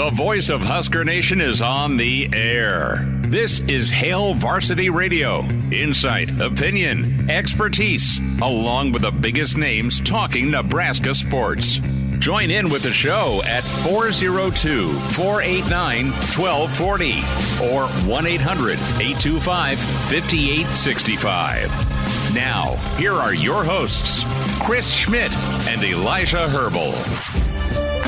The voice of Husker Nation is on the air. This is Hail Varsity Radio. Insight, opinion, expertise, along with the biggest names talking Nebraska sports. Join in with the show at 402-489-1240 or 1-800-825-5865. Now, here are your hosts, Chris Schmidt and Elijah Herbal.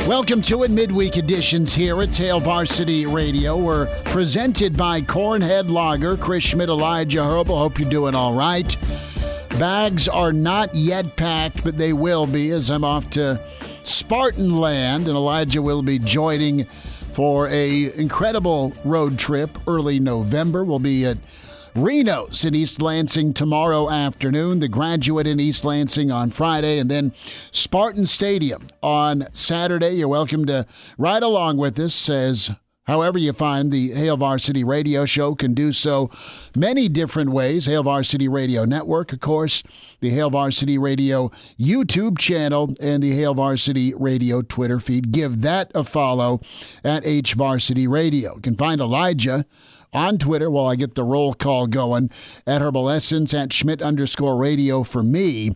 Welcome to it, midweek editions here at Hail Varsity Radio. We're presented by Cornhead Lager. Chris Schmidt, Elijah Herbal. Hope you're doing all right. Bags are not yet packed, but they will be as I'm off to Spartan Land, and Elijah will be joining for a incredible road trip early November. We'll be at Reno's in East Lansing tomorrow afternoon, the Graduate in East Lansing on Friday, and then Spartan Stadium on Saturday. You're welcome to ride along with us as however you find the Hail Varsity Radio Show can do so many different ways. Hail Varsity Radio Network, of course, the Hail Varsity Radio YouTube channel, and the Hail Varsity Radio Twitter feed. Give that a follow at HVarsity Radio. You can find Elijah on Twitter while I get the roll call going at Herbal Essence, at Schmidt_radio for me,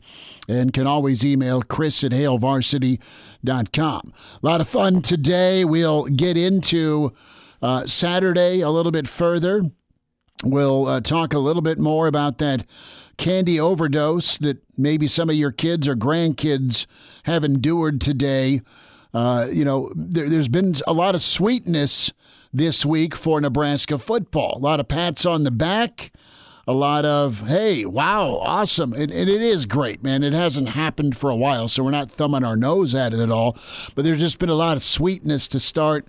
and can always email Chris at HailVarsity.com. A lot of fun today. We'll get into Saturday a little bit further. We'll talk a little bit more about that candy overdose that maybe some of your kids or grandkids have endured today. There's been a lot of sweetness this week for Nebraska football. A lot of pats on the back, a lot of, hey, wow, awesome. And it is great, man. It hasn't happened for a while, so we're not thumbing our nose at it at all. But there's just been a lot of sweetness to start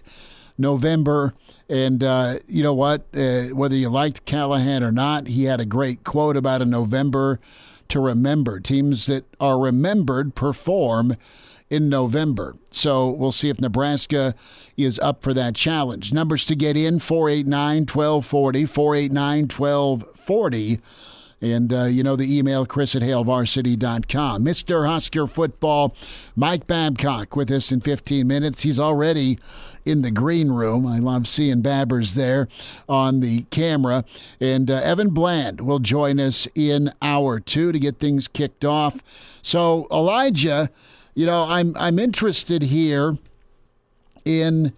November. And you know what? Whether you liked Callahan or not, he had a great quote about a November to remember. Teams that are remembered perform in November. So we'll see if Nebraska is up for that challenge. Numbers to get in, 489-1240, 489-1240. And the email, Chris at HailVarsity.com. Mr. Husker Football, Mike Babcock with us in 15 minutes. He's already in the green room. I love seeing Babbers there on the camera. And Evan Bland will join us in hour 2 to get things kicked off. So, Elijah, I'm interested here in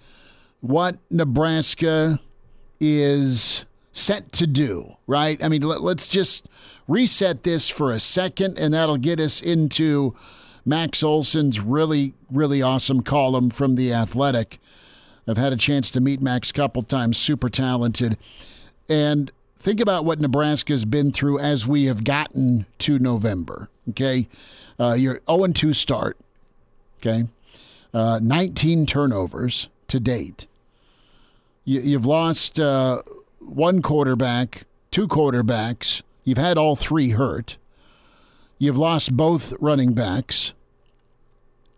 what Nebraska is set to do, right? I mean, let's just reset this for a second, and that'll get us into Max Olson's really, really awesome column from The Athletic. I've had a chance to meet Max a couple times, super talented. And think about what Nebraska's been through as we have gotten to November, okay? Your 0-2 start, okay? 19 turnovers to date. You've lost one quarterback, two quarterbacks. You've had all three hurt. You've lost both running backs.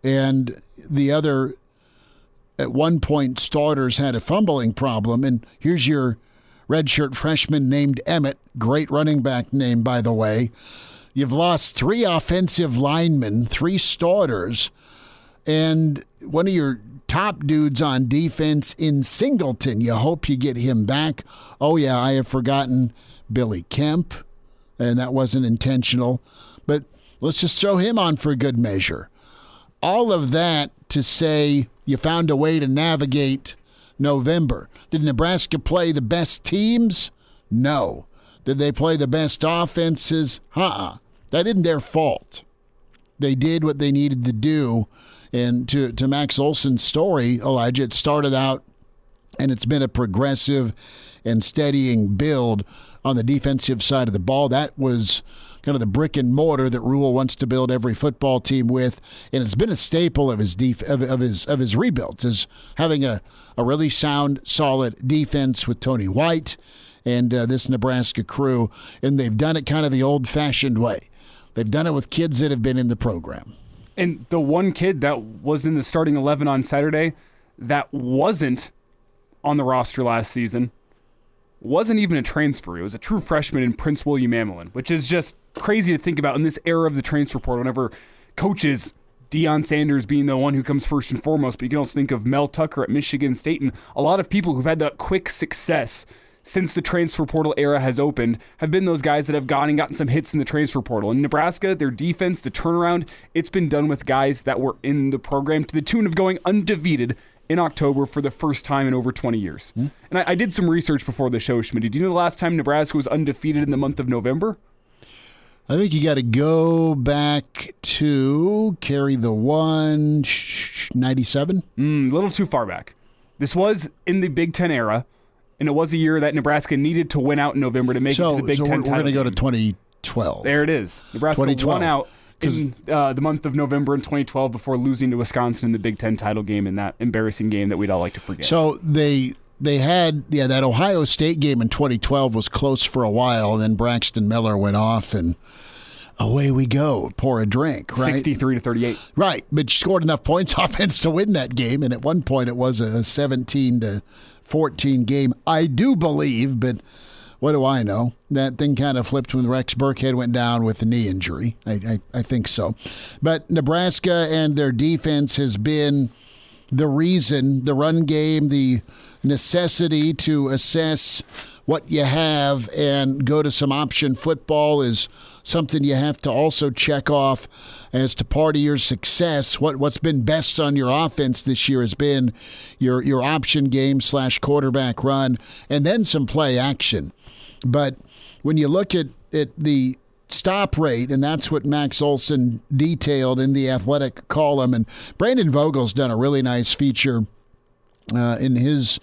And the other, at one point, starters had a fumbling problem. And here's your redshirt freshman named Emmett. Great running back name, by the way. You've lost three offensive linemen, three starters, and one of your top dudes on defense in Singleton. You hope you get him back. Oh, yeah, I have forgotten Billy Kemp, and that wasn't intentional. But let's just throw him on for good measure. All of that to say you found a way to navigate November. Did Nebraska play the best teams? No. Did they play the best offenses? That isn't their fault. They did what they needed to do. And to Max Olson's story, Elijah, it started out, and it's been a progressive and steadying build on the defensive side of the ball. That was kind of the brick and mortar that Rule wants to build every football team with, and it's been a staple of his his rebuilds, is having a really sound, solid defense with Tony White and this Nebraska crew, and they've done it kind of the old-fashioned way. They've done it with kids that have been in the program. And the one kid that was in the starting 11 on Saturday that wasn't on the roster last season wasn't even a transfer. It was a true freshman in Prince William Amelin, which is just crazy to think about in this era of the transfer portal whenever coaches Deion Sanders being the one who comes first and foremost, but you can also think of Mel Tucker at Michigan State, and a lot of people who've had that quick success since the transfer portal era has opened have been those guys that have gone and gotten some hits in the transfer portal. In Nebraska, their defense, the turnaround, it's been done with guys that were in the program to the tune of going undefeated in October for the first time in over 20 years. And I did some research before the show, Schmidt. Do you know the last time Nebraska was undefeated in the month of November? I think you got to go back to carry the 97. A little too far back. This was in the Big Ten era, and it was a year that Nebraska needed to win out in November to make it to the Big Ten title. We're going to go to 2012. There it is. Nebraska won out in the month of November in 2012 before losing to Wisconsin in the Big Ten title game in that embarrassing game that we'd all like to forget. So they had, that Ohio State game in 2012 was close for a while, and then Braxton Miller went off, and away we go. Pour a drink, right? 63-38. Right, but you scored enough points offense to win that game, and at one point it was a 17-14 game, I do believe, but what do I know? That thing kind of flipped when Rex Burkhead went down with a knee injury. I think so. But Nebraska and their defense has been the reason, the run game, the necessity to assess what you have and go to some option football is something you have to also check off as to part of your success. What's been best on your offense this year has been your option game / quarterback run, and then some play action. But when you look at the stop rate, and that's what Max Olson detailed in the Athletic column, and Brandon Vogel's done a really nice feature in his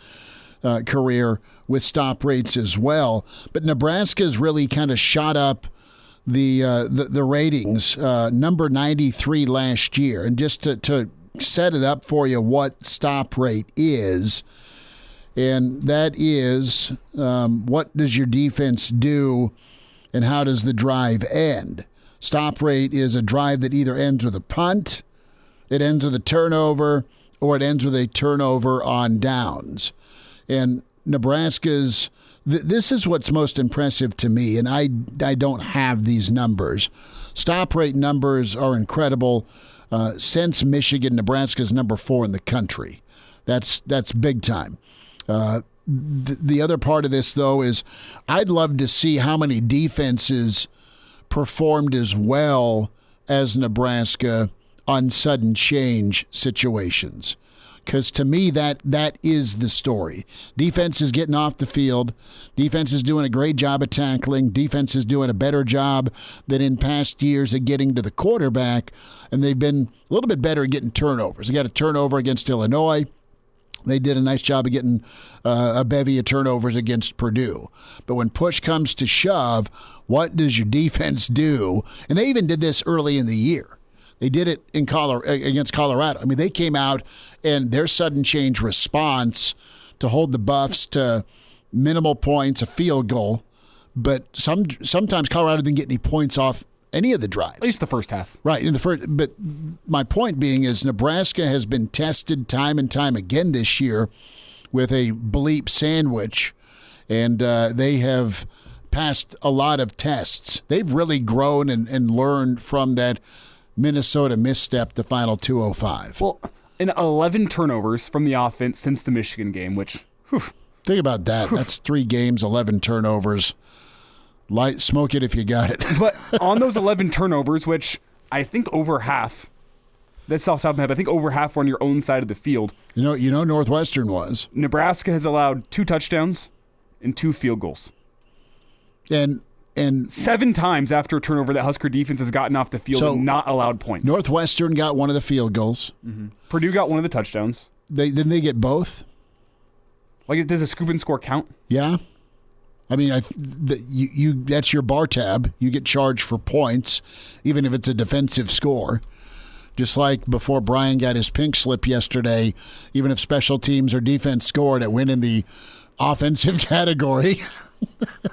career with stop rates as well. But Nebraska's really kind of shot up the ratings, number 93 last year. And just to set it up for you what stop rate is, and that is what does your defense do and how does the drive end? Stop rate is a drive that either ends with a punt, it ends with a turnover, or it ends with a turnover on downs. And Nebraska's, this is what's most impressive to me, and I don't have these numbers. Stop rate numbers are incredible. Since Michigan, Nebraska's number 4 in the country. That's big time. The other part of this, though, is I'd love to see how many defenses performed as well as Nebraska on sudden change situations. Because to me, that is the story. Defense is getting off the field. Defense is doing a great job of tackling. Defense is doing a better job than in past years of getting to the quarterback. And they've been a little bit better at getting turnovers. They got a turnover against Illinois. They did a nice job of getting a bevy of turnovers against Purdue. But when push comes to shove, what does your defense do? And they even did this early in the year. They did it in against Colorado. I mean, they came out and their sudden change response to hold the Buffs to minimal points, a field goal. But sometimes Colorado didn't get any points off any of the drives. At least the first half. Right. But my point being is Nebraska has been tested time and time again this year with a bleep sandwich, and they have passed a lot of tests. They've really grown and learned from that Minnesota misstep, the final 205. Well, in 11 turnovers from the offense since the Michigan game, which, whew. Think about that. That's 3 games, 11 turnovers. Light, smoke it if you got it. But on those 11 turnovers, which I think over half, that's off the top of my head, I think over half were on your own side of the field. You know Northwestern was. Nebraska has allowed 2 touchdowns and 2 field goals. And 7 times after a turnover, that Husker defense has gotten off the field and not allowed points. Northwestern got one of the field goals. Mm-hmm. Purdue got one of the touchdowns. Didn't they get both? Like, does a scoop and score count? Yeah. I mean, that's your bar tab. You get charged for points, even if it's a defensive score. Just like before Brian got his pink slip yesterday, even if special teams or defense scored, it went in the offensive category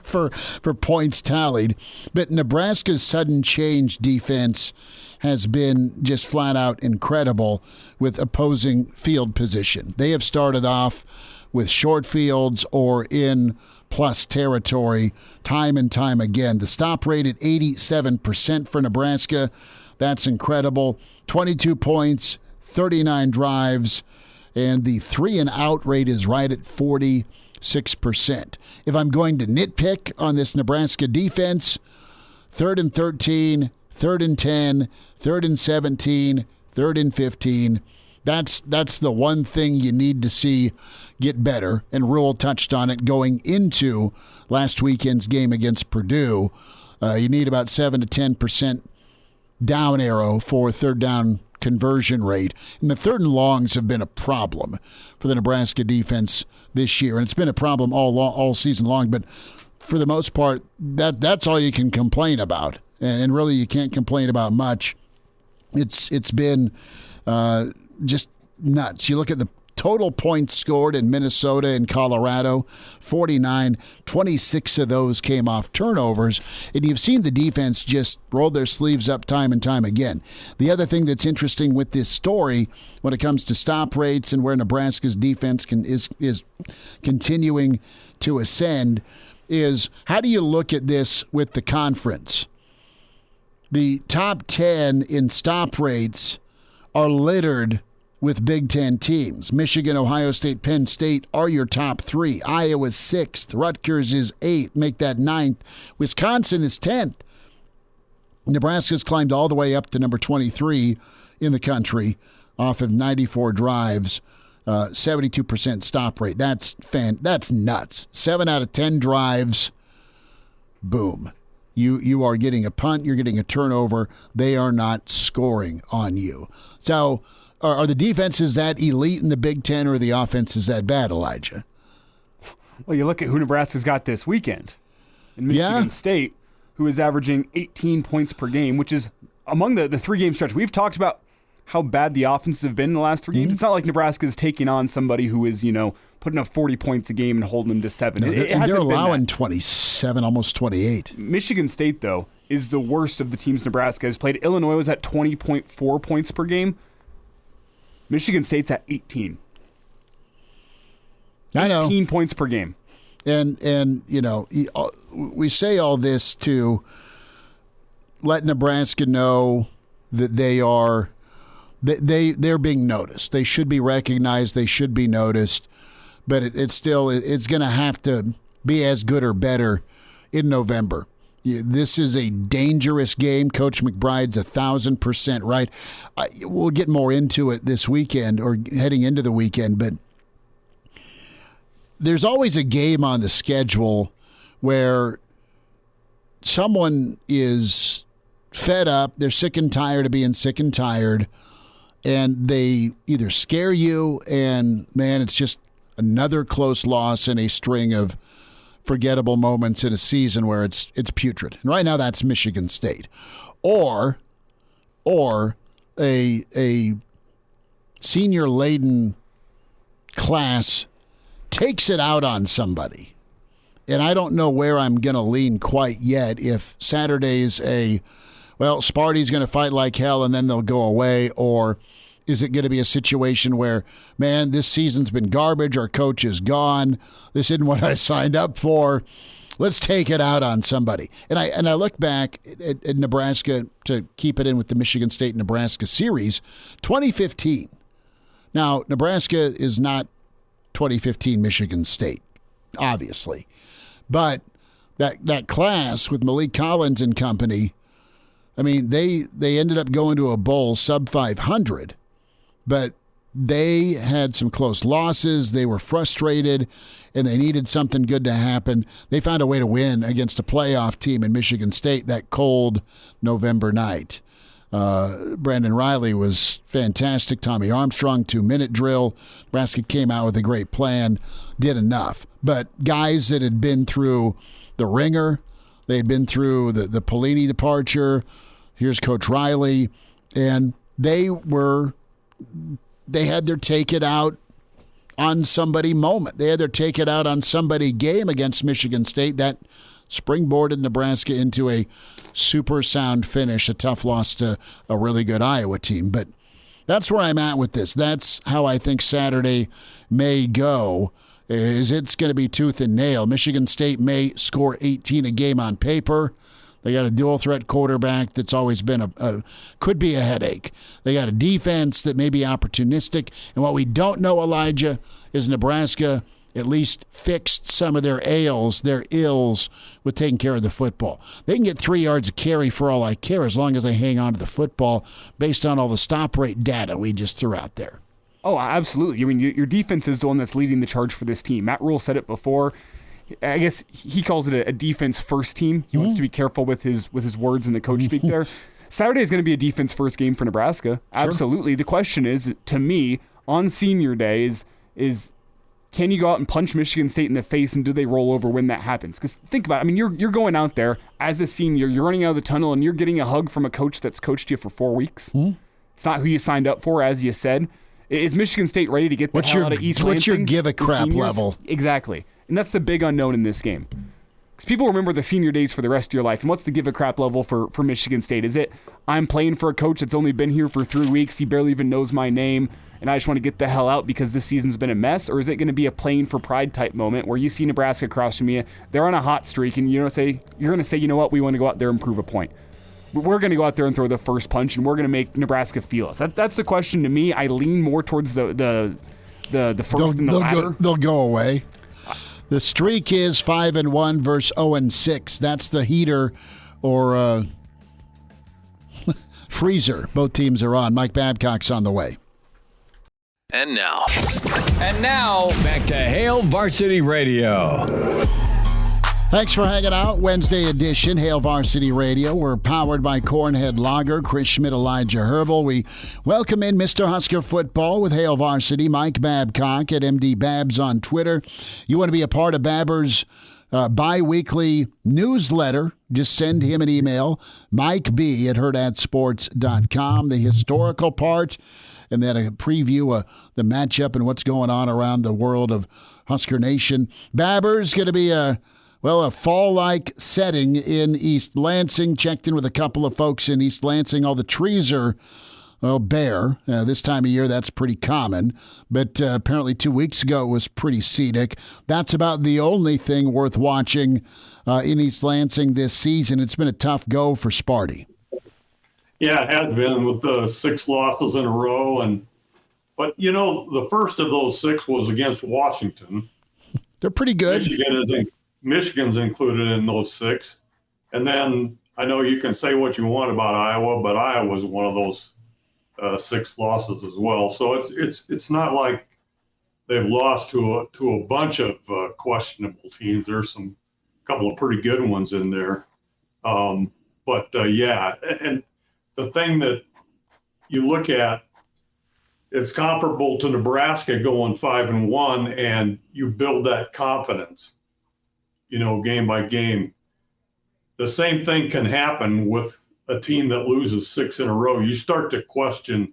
for points tallied. But Nebraska's sudden change defense has been just flat out incredible with opposing field position. They have started off with short fields or in plus territory time and time again. The stop rate at 87% for Nebraska. That's incredible. 22 points, 39 drives, and the 3-and-out rate is right at 46%. If I'm going to nitpick on this Nebraska defense, 3rd and 13, 3rd and 10, 3rd and 17, 3rd and 15. That's the one thing you need to see get better, and Rule touched on it going into last weekend's game against Purdue. You need about 7 to 10% down arrow for third down conversion rate. And the 3rd and longs have been a problem for the Nebraska defense this year, and it's been a problem all season long. But for the most part, that's all you can complain about, and really you can't complain about much. It's been just nuts. You look at the total points scored in Minnesota and Colorado, 49. 26 of those came off turnovers. And you've seen the defense just roll their sleeves up time and time again. The other thing that's interesting with this story when it comes to stop rates and where Nebraska's defense is continuing to ascend is, how do you look at this with the conference? The top 10 in stop rates are littered with Big Ten teams. Michigan, Ohio State, Penn State are your top 3. Iowa's 6th. Rutgers is 8th. Make that 9th. Wisconsin is 10th. Nebraska's climbed all the way up to number 23 in the country off of 94 drives, 72% stop rate. That's nuts. 7 out of 10 drives, boom. You are getting a punt, you're getting a turnover. They are not scoring on you. So are the defenses that elite in the Big Ten, or the offenses that bad, Elijah? Well, you look at who Nebraska's got this weekend in Michigan State, who is averaging 18 points per game, which is among the 3-game stretch. We've talked about how bad the offenses have been in the last 3 games. It's not like Nebraska's taking on somebody who is, putting up 40 points a game and holding them to 7. No, they're allowing 27, almost 28. Michigan State, though, is the worst of the teams Nebraska has played. Illinois was at 20.4 points per game. Michigan State's at 18. I know. 18 points per game. And we say all this to let Nebraska know that they're being noticed. They should be recognized. They should be noticed. But it's going to have to be as good or better in November. This is a dangerous game. Coach McBride's 1,000% right. We'll get more into it this weekend or heading into the weekend, but there's always a game on the schedule where someone is fed up, they're sick and tired of being sick and tired, and they either scare you and, man, it's just another close loss in a string of forgettable moments in a season where it's putrid. And right now that's Michigan State. Or a senior-laden class takes it out on somebody. And I don't know where I'm going to lean quite yet. If Saturday's Sparty's going to fight like hell and then they'll go away, or is it going to be a situation where, man, this season's been garbage, our coach is gone, this isn't what I signed up for, let's take it out on somebody. And I look back at Nebraska, to keep it in with the Michigan State-Nebraska series, 2015. Now, Nebraska is not 2015 Michigan State, obviously. But that class with Malik Collins and company, I mean, they ended up going to a bowl sub 500, but they had some close losses. They were frustrated, and they needed something good to happen. They found a way to win against a playoff team in Michigan State that cold November night. Brandon Riley was fantastic. Tommy Armstrong, 2-minute drill. Nebraska came out with a great plan, did enough. But guys that had been through the ringer, they had been through the Pelini departure, here's Coach Riley, and they had their take it out on somebody moment. They had their take it out on somebody game against Michigan State that springboarded Nebraska into a super sound finish, a tough loss to a really good Iowa team. But that's where I'm at with this. That's how I think Saturday may go, is it's going to be tooth and nail. Michigan State may score 18 a game on paper. They got a dual threat quarterback that's always been could be a headache. They got a defense that may be opportunistic. And what we don't know, Elijah, is Nebraska at least fixed some of their ails, their ills with taking care of the football. They can get 3 yards of carry for all I care as long as they hang on to the football based on all the stop rate data we just threw out there. Oh, absolutely. I mean, your defense is the one that's leading the charge for this team. Matt Rule said it before. I guess he calls it a defense-first team. He wants to be careful with his words in the coach speak there. Saturday is going to be a defense-first game for Nebraska. Absolutely. Sure. The question is, to me, on senior day is can you go out and punch Michigan State in the face, and do they roll over when that happens? Because think about it. I mean, you're going out there as a senior, you're running out of the tunnel, and you're getting a hug from a coach that's coached you for 4 weeks. It's not who you signed up for, as you said. Is Michigan State ready to get the hell out of East Lansing? What's your give-a-crap level? Exactly. And that's the big unknown in this game. Because people remember the senior days for the rest of your life. And what's the give-a-crap level for Michigan State? Is it, I'm playing for a coach that's only been here for 3 weeks, he barely even knows my name, and I just want to get the hell out because this season's been a mess? Or is it going to be a playing for pride type moment where you see Nebraska across from you, they're on a hot streak, and you're going to say, you know what, we want to go out there and prove a point. We're going to go out there and throw the first punch, and we're going to make Nebraska feel us. That's the question to me. I lean more towards the first and the latter. They'll go away. The streak is 5-1 versus 0-6. That's the heater or freezer both teams are on. Mike Babcock's on the way. And now, back to Hail Varsity Radio. Thanks for hanging out. Wednesday edition, Hail Varsity Radio. We're powered by Cornhead Lager, Chris Schmidt, Elijah Herbal. We welcome in Mr. Husker Football with Hail Varsity, Mike Babcock at MD Babs on Twitter. You want to be a part of Babber's bi-weekly newsletter, just send him an email, MikeB at HurrdatSports.com. The historical part, and then a preview of the matchup and what's going on around the world of Husker Nation. Babber's going to be a fall-like setting in East Lansing. Checked in with a couple of folks in East Lansing. All the trees are bare. This time of year, that's pretty common. But apparently 2 weeks ago, it was pretty scenic. That's about the only thing worth watching in East Lansing this season. It's been a tough go for Sparty. Yeah, it has been with the 6 losses in a row. But, the first of those 6 was against Washington. They're pretty good. Michigan's included in those 6. And then I know you can say what you want about Iowa, but Iowa's one of those 6 losses as well. So it's not like they've lost to a bunch of questionable teams. There's a couple of pretty good ones in there. And the thing that you look at, it's comparable to Nebraska going 5-1, and you build that confidence, game by game. The same thing can happen with a team that loses 6 in a row. You start to question,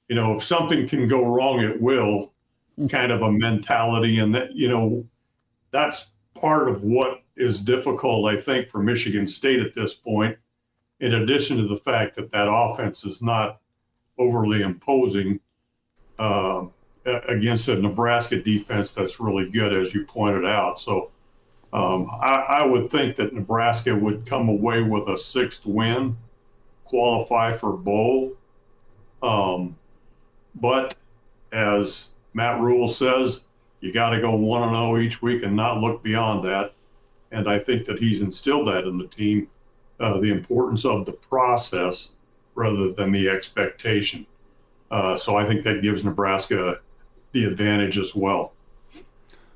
if something can go wrong, it will, kind of a mentality. And that, that's part of what is difficult, I think, for Michigan State at this point, in addition to the fact that offense is not overly imposing against a Nebraska defense that's really good, as you pointed out. So I would think that Nebraska would come away with a 6th win, qualify for bowl. But as Matt Rule says, you got to go 1-0 each week and not look beyond that. And I think that he's instilled that in the team, the importance of the process rather than the expectation. So I think that gives Nebraska the advantage as well.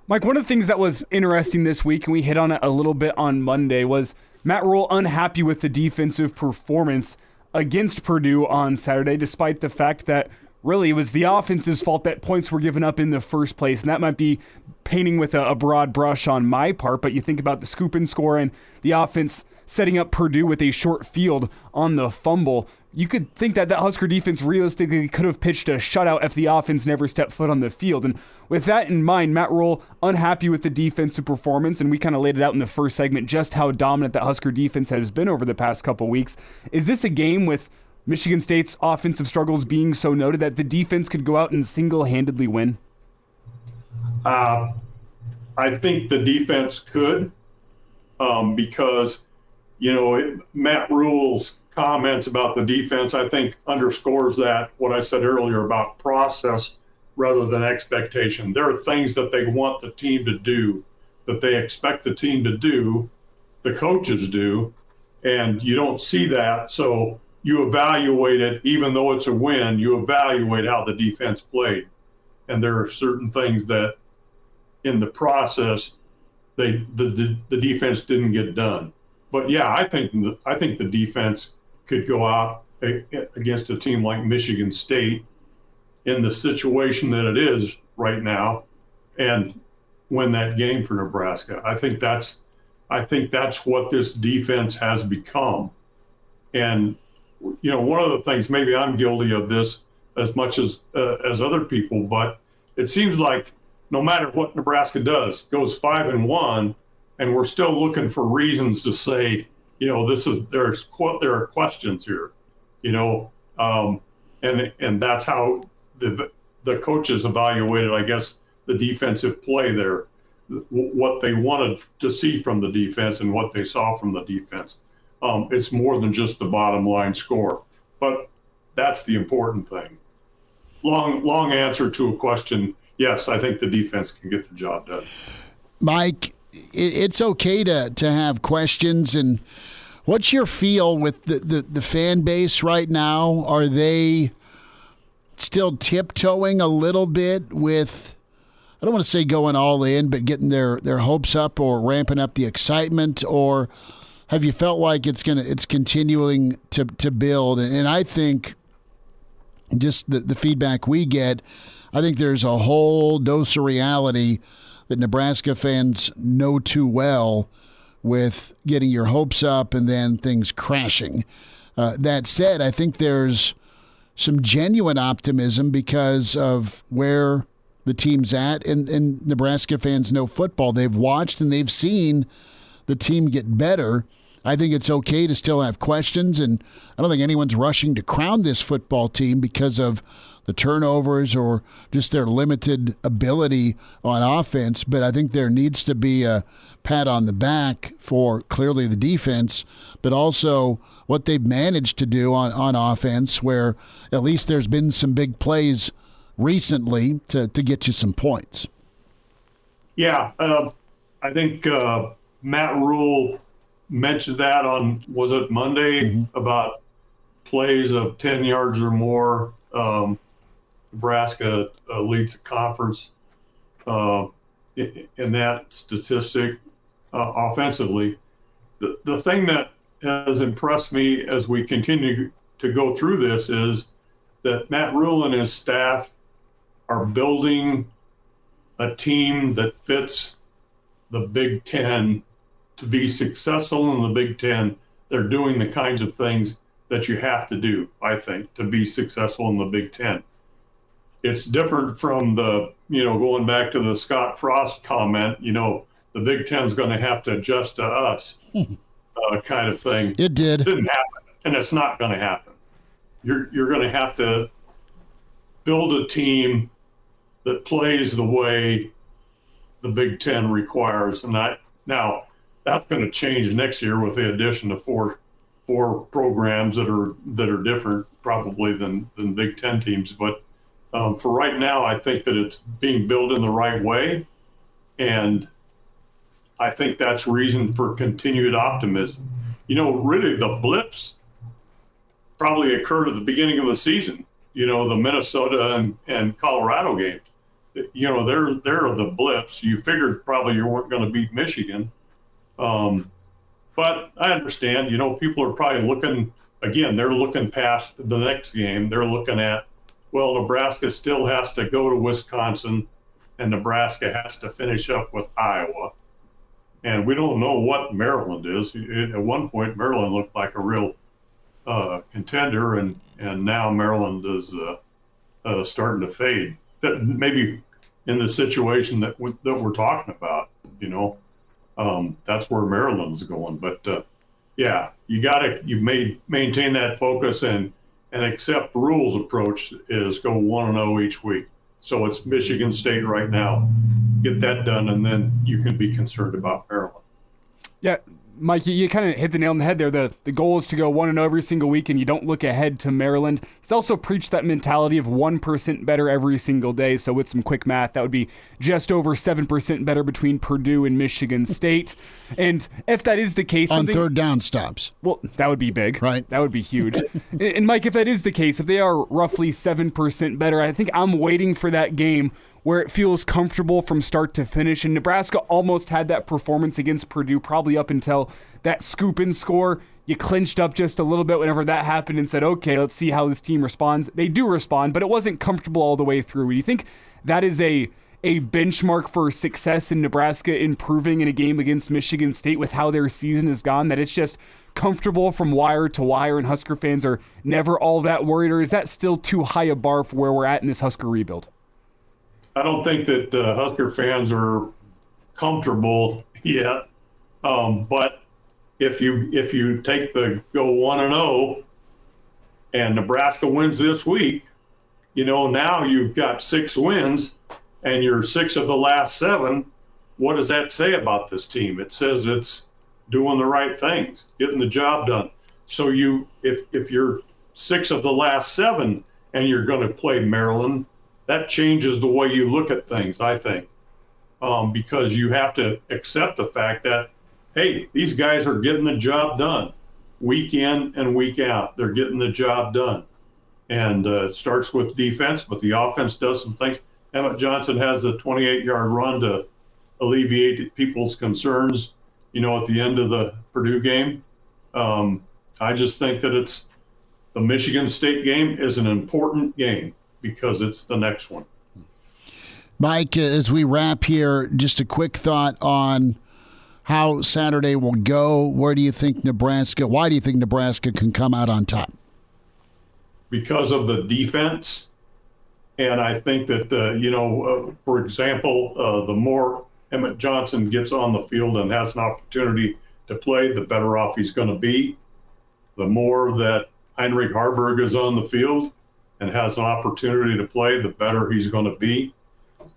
Mike, one of the things that was interesting this week, and we hit on it a little bit on Monday, was Matt Rule unhappy with the defensive performance against Purdue on Saturday, despite the fact that really it was the offense's fault that points were given up in the first place. And that might be painting with a broad brush on my part, but you think about the scoop and score and the offense setting up Purdue with a short field on the fumble. You could think that Husker defense realistically could have pitched a shutout if the offense never stepped foot on the field. And with that in mind, Matt Rule unhappy with the defensive performance, and we kind of laid it out in the first segment just how dominant that Husker defense has been over the past couple weeks. Is this a game with Michigan State's offensive struggles being so noted that the defense could go out and single-handedly win? I think the defense could, because Matt Rule's comments about the defense, I think, underscores that, what I said earlier about process rather than expectation. There are things that they want the team to do, that they expect the team to do, the coaches do, and you don't see that. So you evaluate it, even though it's a win, you evaluate how the defense played. And there are certain things that in the process, the defense didn't get done. But yeah, I think the defense could go out against a team like Michigan State in the situation that it is right now and win that game for Nebraska. I think that's what this defense has become. And one of the things, maybe I'm guilty of this as much as other people, but it seems like no matter what Nebraska does, goes 5-1, and we're still looking for reasons to say, there are questions here, and that's how the coaches evaluated, I guess, the defensive play there, what they wanted to see from the defense and what they saw from the defense. It's more than just the bottom line score, but that's the important thing. Long answer to a question. Yes, I think the defense can get the job done. Mike, it's okay to have questions. And what's your feel with the fan base right now? Are they still tiptoeing a little bit with, I don't want to say going all in, but getting their hopes up or ramping up the excitement? Or have you felt like it's continuing to build? And I think just the feedback we get, I think there's a whole dose of reality that Nebraska fans know too well with getting your hopes up and then things crashing. That said, I think there's some genuine optimism because of where the team's at, and Nebraska fans know football. They've watched and they've seen the team get better. I think it's okay to still have questions, and I don't think anyone's rushing to crown this football team because of the turnovers or just their limited ability on offense. But I think there needs to be a pat on the back for clearly the defense, but also what they've managed to do on offense, where at least there's been some big plays recently to get you some points. Yeah, I think Matt Rule mentioned that on, was it Monday, about plays of 10 yards or more. Nebraska leads the conference in that statistic offensively. The thing that has impressed me as we continue to go through this is that Matt Rule and his staff are building a team that fits the Big Ten. To be successful in the Big Ten, they're doing the kinds of things that you have to do, I think, to be successful in the Big Ten. It's different from the, going back to the Scott Frost comment, the Big Ten's going to have to adjust to us kind of thing. It did. It didn't happen, and it's not going to happen. You're going to have to build a team that plays the way the Big Ten requires. And now that's going to change next year with the addition of four programs that are different probably than Big Ten teams. But for right now, I think that it's being built in the right way, and I think that's reason for continued optimism. Really the blips probably occurred at the beginning of the season. The Minnesota and Colorado games. They're the blips. You figured probably you weren't going to beat Michigan. But I understand, people are probably looking, again, they're looking past the next game. They're looking at, well, Nebraska still has to go to Wisconsin and Nebraska has to finish up with Iowa. And we don't know what Maryland is. At one point, Maryland looked like a real contender, and now Maryland is starting to fade. That maybe in the situation that we're talking about, that's where Maryland's going. But you maintain that focus and accept Rule's approach is go 1-0 each week. So it's Michigan State right now. Get that done, and then you can be concerned about Maryland. Yeah, Mike, you kind of hit the nail on the head there. The goal is to go 1-0 every single week, and you don't look ahead to Maryland. He's also preached that mentality of 1% better every single day. So with some quick math, that would be just over 7% better between Purdue and Michigan State. And if that is the case... On third down stops. Well, that would be big. Right. That would be huge. And Mike, if that is the case, if they are roughly 7% better, I think I'm waiting for that game where it feels comfortable from start to finish. And Nebraska almost had that performance against Purdue, probably up until that scoop and score. You clinched up just a little bit whenever that happened and said, okay, let's see how this team responds. They do respond, but it wasn't comfortable all the way through. Do you think that is a benchmark for success in Nebraska improving in a game against Michigan State with how their season has gone, that it's just comfortable from wire to wire and Husker fans are never all that worried, or is that still too high a bar for where we're at in this Husker rebuild? I don't think that Husker fans are comfortable yet. But if you take the go 1-0 and Nebraska wins this week, now you've got 6 wins and you're 6 of the last 7. What does that say about this team? It says it's doing the right things, getting the job done. So if you're 6 of the last 7 and you're going to play Maryland, that changes the way you look at things, I think, because you have to accept the fact that, hey, these guys are getting the job done week in and week out. They're getting the job done. And it starts with defense, but the offense does some things. Emmett Johnson has a 28-yard run to alleviate people's concerns, at the end of the Purdue game. I just think that the Michigan State game is an important game, because it's the next one. Mike, as we wrap here, just a quick thought on how Saturday will go. Why do you think Nebraska can come out on top? Because of the defense. And I think that, for example, the more Emmett Johnson gets on the field and has an opportunity to play, the better off he's going to be. The more that Heinrich Harburg is on the field and has an opportunity to play, the better he's going to be.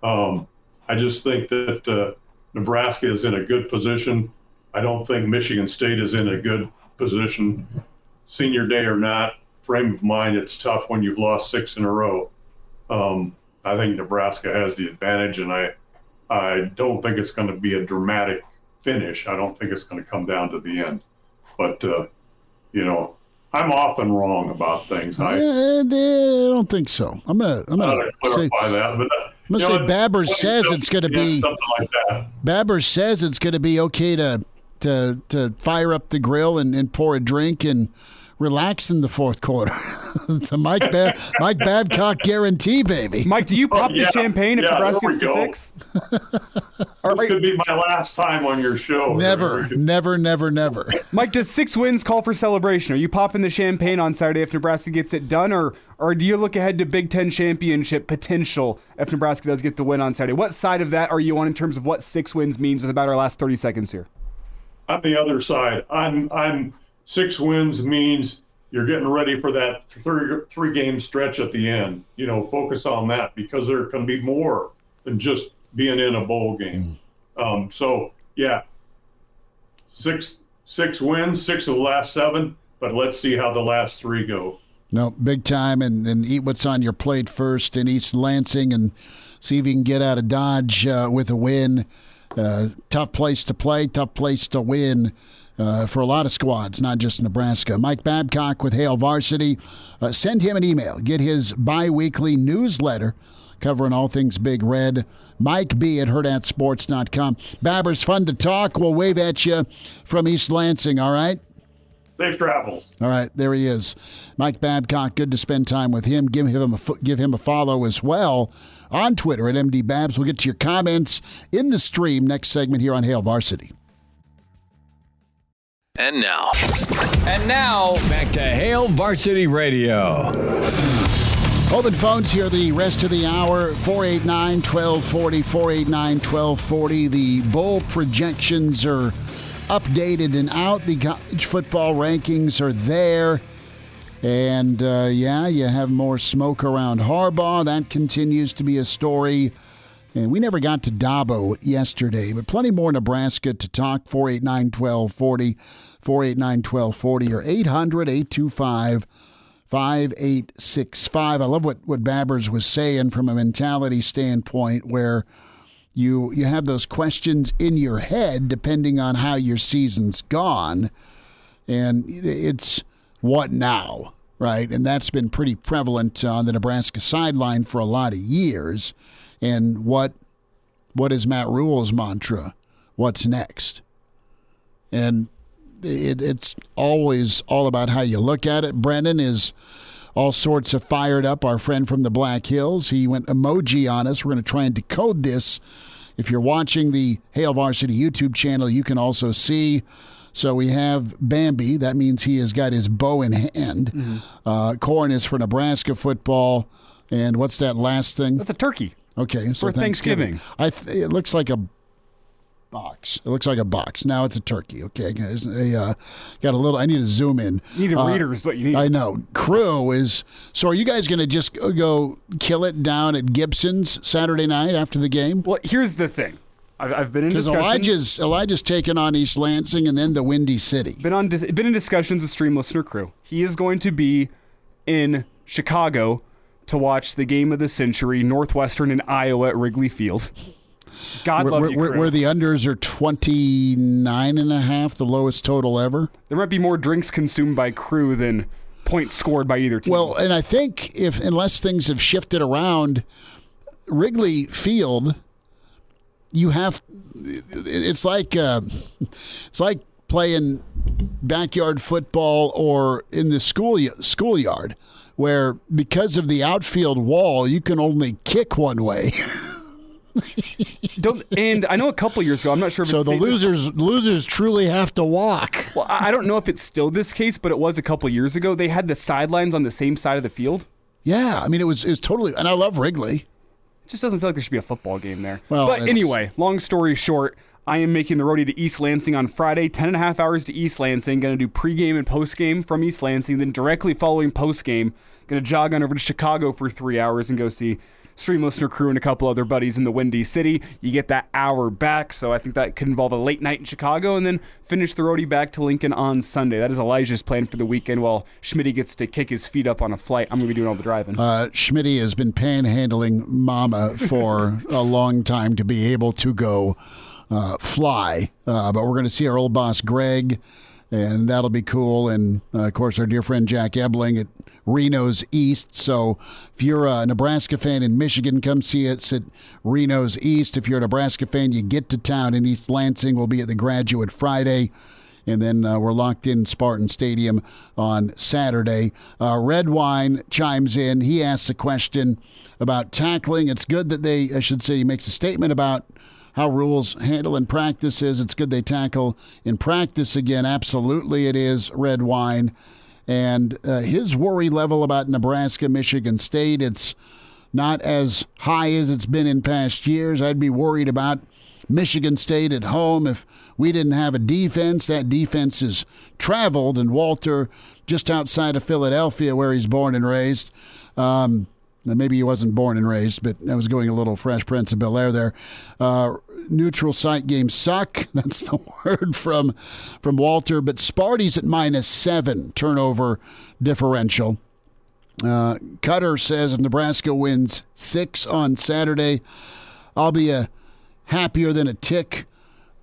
I just think that Nebraska is in a good position. I don't think Michigan State is in a good position. Senior day or not, frame of mind, it's tough when you've lost 6 in a row. I think Nebraska has the advantage, and I don't think it's going to be a dramatic finish. I don't think it's going to come down to the end. But, I'm often wrong about things. I don't think so. I'm gonna clarify that. But I'm gonna say Babbers says it's going to be something like that. Babbers says it's going to be okay to fire up the grill and pour a drink and relax in the fourth quarter. It's a Mike Babcock guarantee, baby. Mike, do you pop the champagne if Nebraska gets to 6? This could be my last time on your show. Never. Mike, does 6 wins call for celebration? Are you popping the champagne on Saturday if Nebraska gets it done, or do you look ahead to Big Ten championship potential if Nebraska does get the win on Saturday? What side of that are you on in terms of what 6 wins means with about our last 30 seconds here? On the other side, I'm 6 wins means you're getting ready for that 3-game stretch at the end. Focus on that, because there can be more than just being in a bowl game. So, yeah, 6 wins, 6 of the last 7, but let's see how the last 3 go. No, big time, and eat what's on your plate first in East Lansing and see if you can get out of Dodge with a win. Tough place to play, tough place to win. For a lot of squads, not just Nebraska. Mike Babcock with Hail Varsity. Send him an email. Get his bi-weekly newsletter covering all things Big Red. Mike B. at HurrdatSports.com. Babbers, fun to talk. We'll wave at you from East Lansing, all right? Safe travels. All right, there he is. Mike Babcock, good to spend time with him. Give him a follow as well on Twitter at MDBabs. We'll get to your comments in the stream next segment here on Hail Varsity. And now, back to Hail Varsity Radio. Open phones here the rest of the hour, 489-1240, 489-1240. The bowl projections are updated and out. The college football rankings are there. And, you have more smoke around Harbaugh. That continues to be a story. And we never got to Dabo yesterday, but plenty more Nebraska to talk. 489-1240, 489-1240, or 800-825-5865. I love what Babbers was saying from a mentality standpoint, where you have those questions in your head depending on how your season's gone. And it's what now, right? And that's been pretty prevalent on the Nebraska sideline for a lot of years. And what is Matt Rule's mantra? What's next? And it's always all about how you look at it. Brendan is all sorts of fired up, our friend from the Black Hills. He went emoji on us. We're going to try and decode this. If you're watching the Hail Varsity YouTube channel, you can also see. So we have Bambi. That means he has got his bow in hand. Mm-hmm. Corn is for Nebraska football. And what's that last thing? That's a turkey. Okay. So for Thanksgiving. It looks like a box. It looks like a box. Now it's a turkey. Okay, guys. Got a little. I need to zoom in. You need a reader is what you need. I know. Crew is. So are you guys going to just go kill it down at Gibson's Saturday night after the game? Well, here's the thing. I've been in discussions. Because Elijah's taken on East Lansing and then the Windy City. Been in discussions with Stream Listener Crew. He is going to be in Chicago to watch the game of the century, Northwestern and Iowa at Wrigley Field. God love you, Crew. Where the unders are 29.5, the lowest total ever. There might be more drinks consumed by Crew than points scored by either team. Well, and I think unless things have shifted around, Wrigley Field, it's like playing backyard football or in the schoolyard, where because of the outfield wall, you can only kick one way. And I know a couple years ago, I'm not sure if so the losers truly have to walk. Well, I don't know if it's still this case, but it was a couple years ago. They had the sidelines on the same side of the field. Yeah, I mean it was totally, and I love Wrigley. It just doesn't feel like there should be a football game there. Well, but anyway, long story short, I am making the roadie to East Lansing on Friday, 10.5 hours to East Lansing. Going to do pregame and postgame from East Lansing. Then directly following postgame, going to jog on over to Chicago for 3 hours and go see Stream Listener Crew and a couple other buddies in the Windy City. You get that hour back, so I think that could involve a late night in Chicago, and then finish the roadie back to Lincoln on Sunday. That is Elijah's plan for the weekend, while Schmitty gets to kick his feet up on a flight. I'm going to be doing all the driving. Schmitty has been panhandling Mama for a long time to be able to go fly, but we're going to see our old boss Greg, and that'll be cool. And of course, our dear friend Jack Ebling at Reno's East. So if you're a Nebraska fan in Michigan, come see us at Reno's East. If you're a Nebraska fan, you get to town in East Lansing. We'll be at the Graduate Friday. And then we're locked in Spartan Stadium on Saturday. Red Wine chimes in. He asks a question about tackling. It's good that he makes a statement about how Rules handle in practices. It's good they tackle in practice again. Absolutely it is, Red Wine. And his worry level about Nebraska, Michigan State, it's not as high as it's been in past years. I'd be worried about Michigan State at home if we didn't have a defense. That defense has traveled, and Walter, just outside of Philadelphia, where he's born and raised. Maybe he wasn't born and raised, but I was going a little Fresh Prince of Bel-Air there. Neutral site games suck. That's the word from Walter. But Sparty's at -7 turnover differential. Cutter says if Nebraska wins 6 on Saturday, I'll be happier than a tick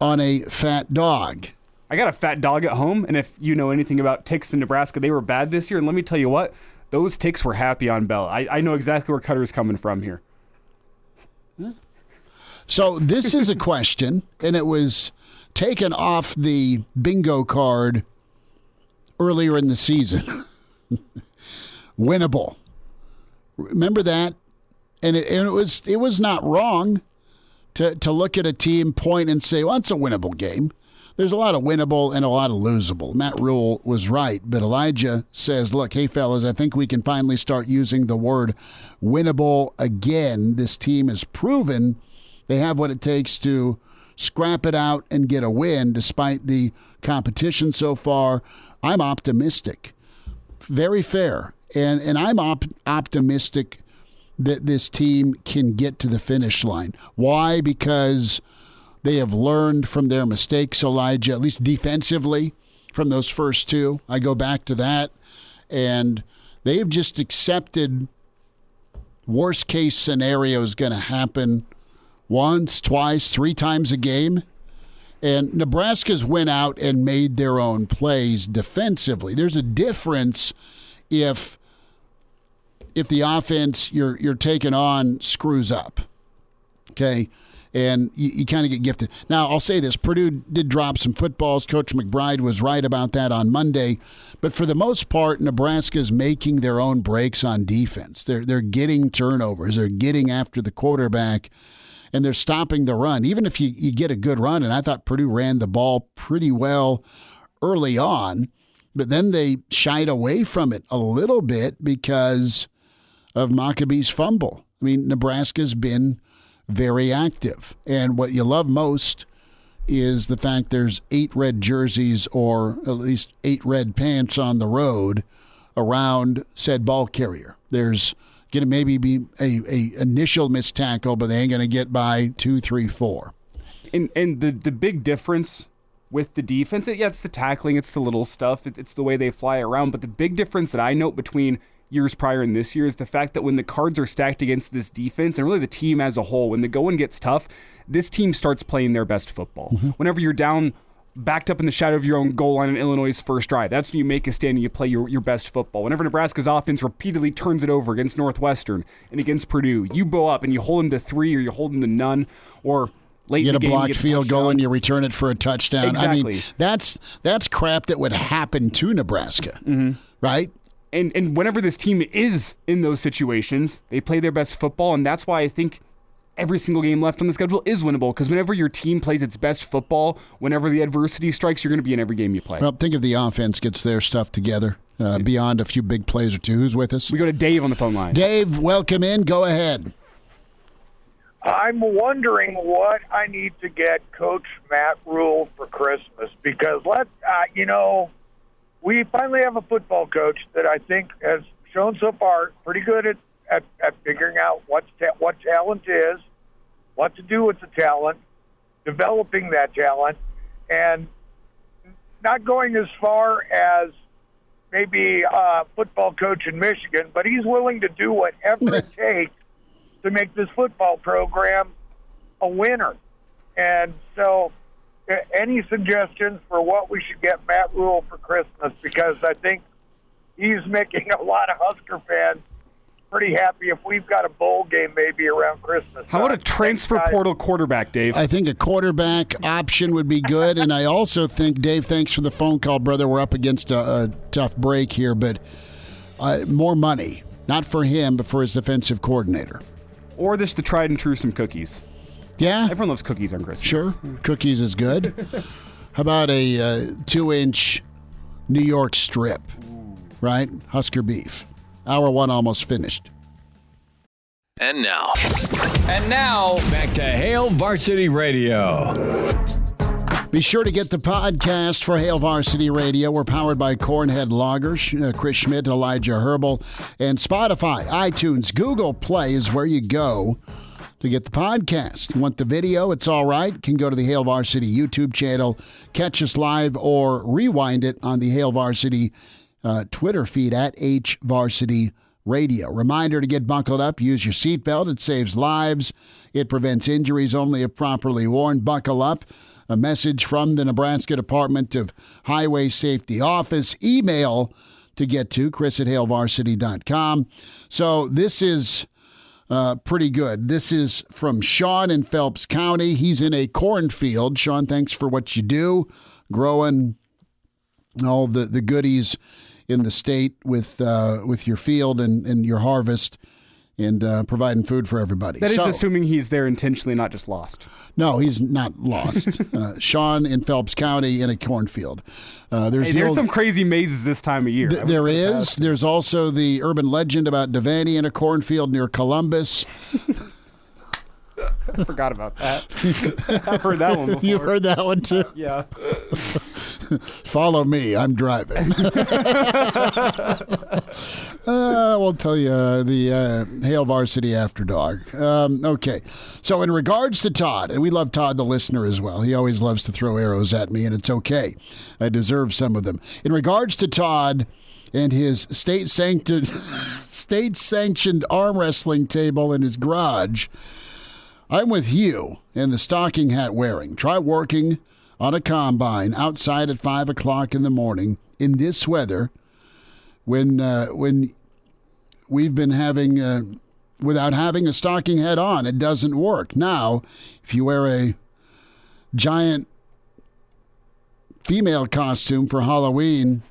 on a fat dog. I got a fat dog at home, and if you know anything about ticks in Nebraska, they were bad this year. And let me tell you what, those ticks were happy on Bell. I know exactly where Cutter's coming from here. So this is a question, and it was taken off the bingo card earlier in the season. Winnable. Remember that? And it was not wrong to look at a team, point, and say, well, it's a winnable game. There's a lot of winnable and a lot of losable. Matt Rule was right, but Elijah says, look, hey, fellas, I think we can finally start using the word winnable again. This team has proven they have what it takes to scrap it out and get a win despite the competition so far. I'm optimistic. Very fair. And I'm optimistic that this team can get to the finish line. Why? Because they have learned from their mistakes, Elijah, at least defensively, from those first two. I go back to that. And they have just accepted worst case scenario is going to happen once, twice, 3 times a game. And Nebraska's went out and made their own plays defensively. There's a difference if the offense you're taking on screws up. Okay? And you kind of get gifted. Now, I'll say this. Purdue did drop some footballs. Coach McBride was right about that on Monday. But for the most part, Nebraska's making their own breaks on defense. They're getting turnovers. They're getting after the quarterback, and they're stopping the run. Even if you get a good run, and I thought Purdue ran the ball pretty well early on, but then they shied away from it a little bit because of Maccabee's fumble. I mean, Nebraska's been very active. And what you love most is the fact there's 8 red jerseys or at least 8 red pants on the road around said ball carrier. There's going to maybe be a initial missed tackle, but they ain't going to get by 2, 3, 4. And the big difference with the defense, it's the tackling, it's the little stuff, it's the way they fly around. But the big difference that I note between years prior and this year is the fact that when the cards are stacked against this defense and really the team as a whole, when the going gets tough, this team starts playing their best football. Mm-hmm. Whenever you're down, backed up in the shadow of your own goal line in Illinois' first drive, that's when you make a stand and you play your best football. Whenever Nebraska's offense repeatedly turns it over against Northwestern and against Purdue, you bow up and you hold them to 3 or you hold them to none, or late you in the game, get a blocked field goal and you return it for a touchdown. Exactly. I mean, that's crap that would happen to Nebraska, right? And whenever this team is in those situations, they play their best football, and that's why I think every single game left on the schedule is winnable, because whenever your team plays its best football, whenever the adversity strikes, you're going to be in every game you play. Well, think if the offense gets their stuff together beyond a few big plays or two. Who's with us? We go to Dave on the phone line. Dave, welcome in. Go ahead. I'm wondering what I need to get Coach Matt Rule for Christmas, because we finally have a football coach that I think has shown so far pretty good at figuring out what talent is, what to do with the talent, developing that talent, and not going as far as maybe a football coach in Michigan, but he's willing to do whatever it takes to make this football program a winner. And so any suggestions for what we should get Matt Rule for Christmas? Because I think he's making a lot of Husker fans pretty happy if we've got a bowl game maybe around Christmas. How about a transfer portal quarterback, Dave? I think a quarterback option would be good. And I also think, Dave, thanks for the phone call, brother. We're up against a tough break here, but more money. Not for him, but for his defensive coordinator. Or the tried and true, some cookies. Yeah. Everyone loves cookies on Christmas. Sure. Cookies is good. How about a 2-inch New York strip, right? Husker beef. Hour 1 almost finished. And now, back to Hail Varsity Radio. Be sure to get the podcast for Hail Varsity Radio. We're powered by Cornhead Loggers, Chris Schmidt, Elijah Herbal, and Spotify, iTunes, Google Play is where you go to get the podcast. You want the video? It's all right. You can go to the Hail Varsity YouTube channel, catch us live, or rewind it on the Hail Varsity Twitter feed at HVarsity Radio. Reminder to get buckled up. Use your seatbelt. It saves lives. It prevents injuries only if properly worn. Buckle up. A message from the Nebraska Department of Highway Safety Office. Email to get to chris@hailvarsity.com. So this is pretty good. This is from Sean in Phelps County. He's in a cornfield. Sean, thanks for what you do, growing all the goodies in the state with your field and your harvest and providing food for everybody. That is assuming he's there intentionally, not just lost. No, he's not lost. Sean in Phelps County in a cornfield. There's some crazy mazes this time of year. There is. There's also the urban legend about Devaney in a cornfield near Columbus. I forgot about that. I've heard that one before. You've heard that one too? Yeah. Follow me. I'm driving. We'll tell you the Hail Varsity After Dark. Okay. So in regards to Todd, and we love Todd, the listener, as well. He always loves to throw arrows at me, and it's okay. I deserve some of them. In regards to Todd and his state-sanctioned arm wrestling table in his garage, I'm with you in the stocking hat wearing. Try working on a combine outside at 5 o'clock in the morning in this weather when we've been having, without having a stocking hat on, it doesn't work. Now, if you wear a giant female costume for Halloween,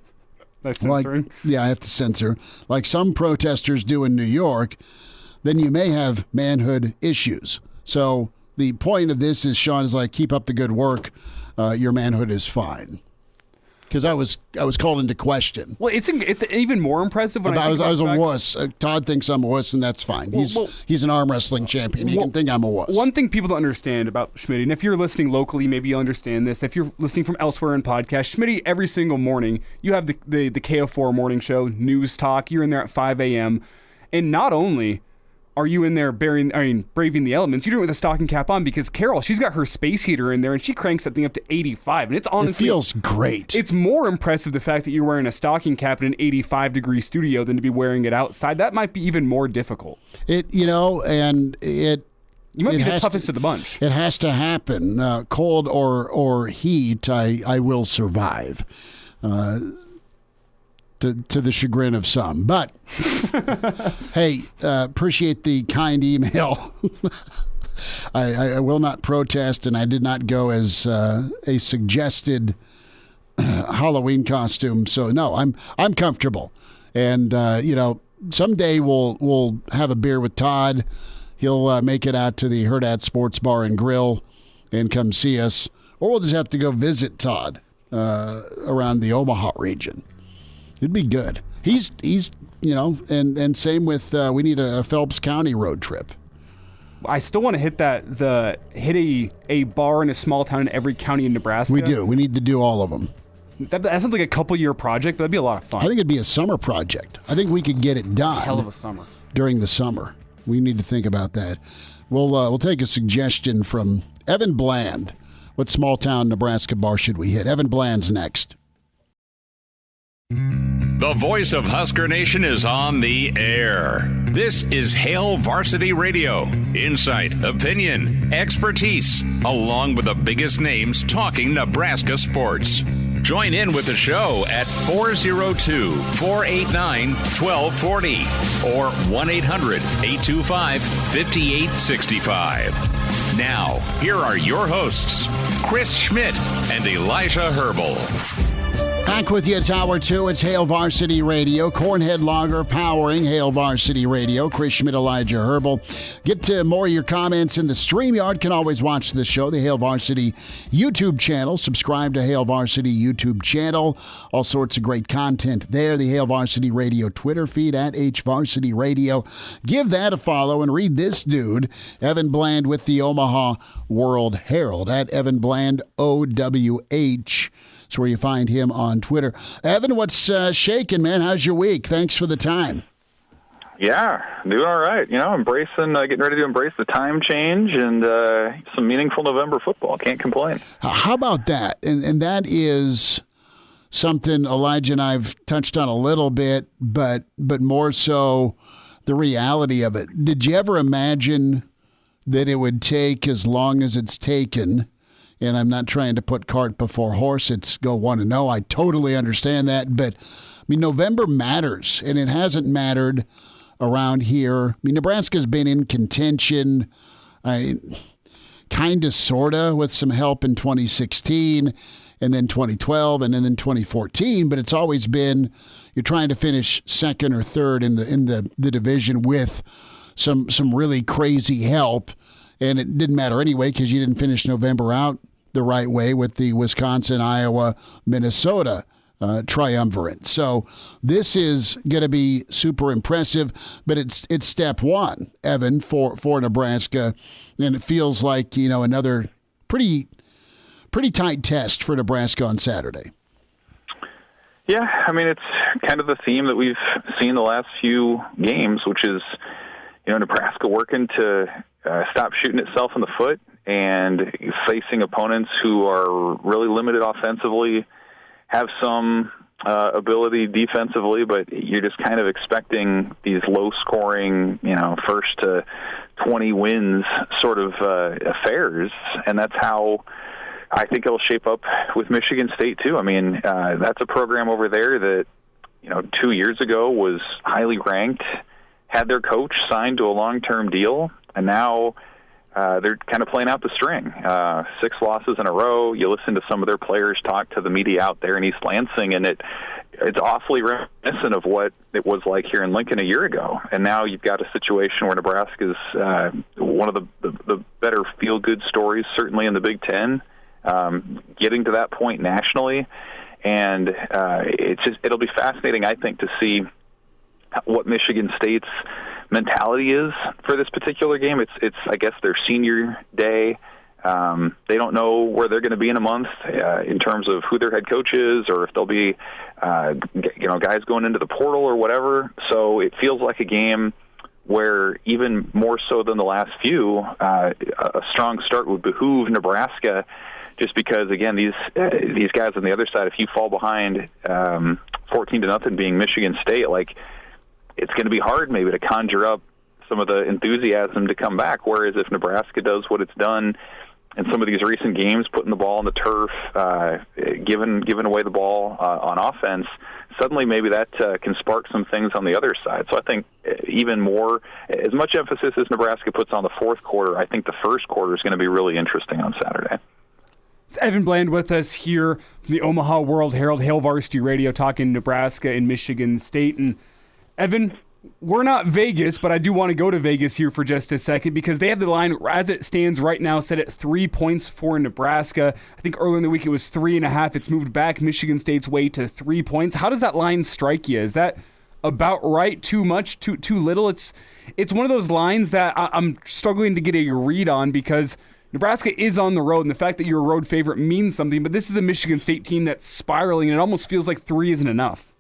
That's censoring. Yeah, I have to censor, like some protesters do in New York, then you may have manhood issues. So the point of this is, Sean, is like, keep up the good work. Your manhood is fine. Because I was called into question. Well, it's even more impressive when I was a wuss. Todd thinks I'm a wuss, and that's fine. He's an arm wrestling champion. He can think I'm a wuss. One thing people don't understand about Schmitty, and if you're listening locally, maybe you'll understand this. If you're listening from elsewhere in podcast, Schmitty, every single morning, you have the KO4 morning show, News Talk. You're in there at 5 a.m. And not only are you in there braving the elements, you're doing it with a stocking cap on because Carol, she's got her space heater in there and she cranks that thing up to 85. And it's honestly... It feels great. It's more impressive the fact that you're wearing a stocking cap in an 85-degree studio than to be wearing it outside. That might be even more difficult. You might be the toughest of the bunch. It has to happen. Cold or heat, I will survive. To the chagrin of some. But, hey, appreciate the kind email. I will not protest, and I did not go as a suggested Halloween costume. So, no, I'm comfortable. And, someday we'll have a beer with Todd. He'll make it out to the Hurrdat Sports Bar and Grill and come see us. Or we'll just have to go visit Todd around the Omaha region. It'd be good. He's and same with we need a Phelps County road trip. I still want to hit a bar in a small town in every county in Nebraska. We do. We need to do all of them. That sounds like a couple-year project, but that'd be a lot of fun. I think it'd be a summer project. I think we could get it done. Hell of a summer. During the summer. We need to think about that. We'll take a suggestion from Evan Bland. What small town Nebraska bar should we hit? Evan Bland's next. The voice of Husker Nation is on the air. This is Hail Varsity Radio. Insight, opinion, expertise, along with the biggest names talking Nebraska sports. Join in with the show at 402-489-1240 or 1-800-825-5865. Now, here are your hosts, Chris Schmidt and Elijah Herbal. Back with you, it's Hour 2. It's Hail Varsity Radio. Cornhead Lager powering Hail Varsity Radio. Chris Schmidt, Elijah Herbal. Get to more of your comments in the StreamYard. Can always watch the show, the Hail Varsity YouTube channel. Subscribe to Hail Varsity YouTube channel. All sorts of great content there. The Hail Varsity Radio Twitter feed at HVarsity Radio. Give that a follow and read this dude, Evan Bland with the Omaha World Herald at Evan Bland OWH. That's where you find him on Twitter. Evan, what's shaking, man? How's your week? Thanks for the time. Yeah, doing all right. Getting ready to embrace the time change and some meaningful November football. Can't complain. How about that? And that is something Elijah and I've touched on a little bit, but more so the reality of it. Did you ever imagine that it would take as long as it's taken? And I'm not trying to put cart before horse. It's go 1-0. I totally understand that. But, November matters, and it hasn't mattered around here. Nebraska's been in contention, kind of, sort of, with some help in 2016, and then 2012, and then 2014. But it's always been you're trying to finish second or third in the division with some really crazy help. And it didn't matter anyway because you didn't finish November out the right way with the Wisconsin, Iowa, Minnesota triumvirate. So this is going to be super impressive, but it's step one, Evan, for Nebraska. And it feels like, another pretty tight test for Nebraska on Saturday. Yeah, I mean, it's kind of the theme that we've seen the last few games, which is, Nebraska working to stop shooting itself in the foot and facing opponents who are really limited offensively, have some ability defensively, but you're just kind of expecting these low-scoring, first to 20 wins sort of affairs, and that's how I think it'll shape up with Michigan State too. I mean, that's a program over there that, 2 years ago was highly ranked, had their coach signed to a long-term deal, and now they're kind of playing out the string. 6 losses in a row. You listen to some of their players talk to the media out there in East Lansing, and it's awfully reminiscent of what it was like here in Lincoln a year ago. And now you've got a situation where Nebraska's one of the better feel-good stories, certainly in the Big Ten, getting to that point nationally. And it'll be fascinating, I think, to see what Michigan State's mentality is for this particular game. It's I guess their senior day. They don't know where they're going to be in a month in terms of who their head coach is, or if they'll be guys going into the portal or whatever. So it feels like a game where, even more so than the last few, a strong start would behoove Nebraska, just because, again, these guys on the other side, if you fall behind 14-0 being Michigan State, it's going to be hard maybe to conjure up some of the enthusiasm to come back. Whereas if Nebraska does what it's done in some of these recent games, putting the ball on the turf, giving away the ball on offense, suddenly maybe that can spark some things on the other side. So I think even more, as much emphasis as Nebraska puts on the fourth quarter, I think the first quarter is going to be really interesting on Saturday. It's Evan Bland with us here from the Omaha World Herald, Hail Varsity Radio, talking Nebraska and Michigan State. And Evan, we're not Vegas, but I do want to go to Vegas here for just a second, because they have the line as it stands right now set at 3 points for Nebraska. I think earlier in the week it was 3.5. It's moved back Michigan State's way to 3 points. How does that line strike you? Is that about right? Too much? Too little? It's one of those lines that I'm struggling to get a read on, because Nebraska is on the road, and the fact that you're a road favorite means something, but this is a Michigan State team that's spiraling, and it almost feels like 3 isn't enough.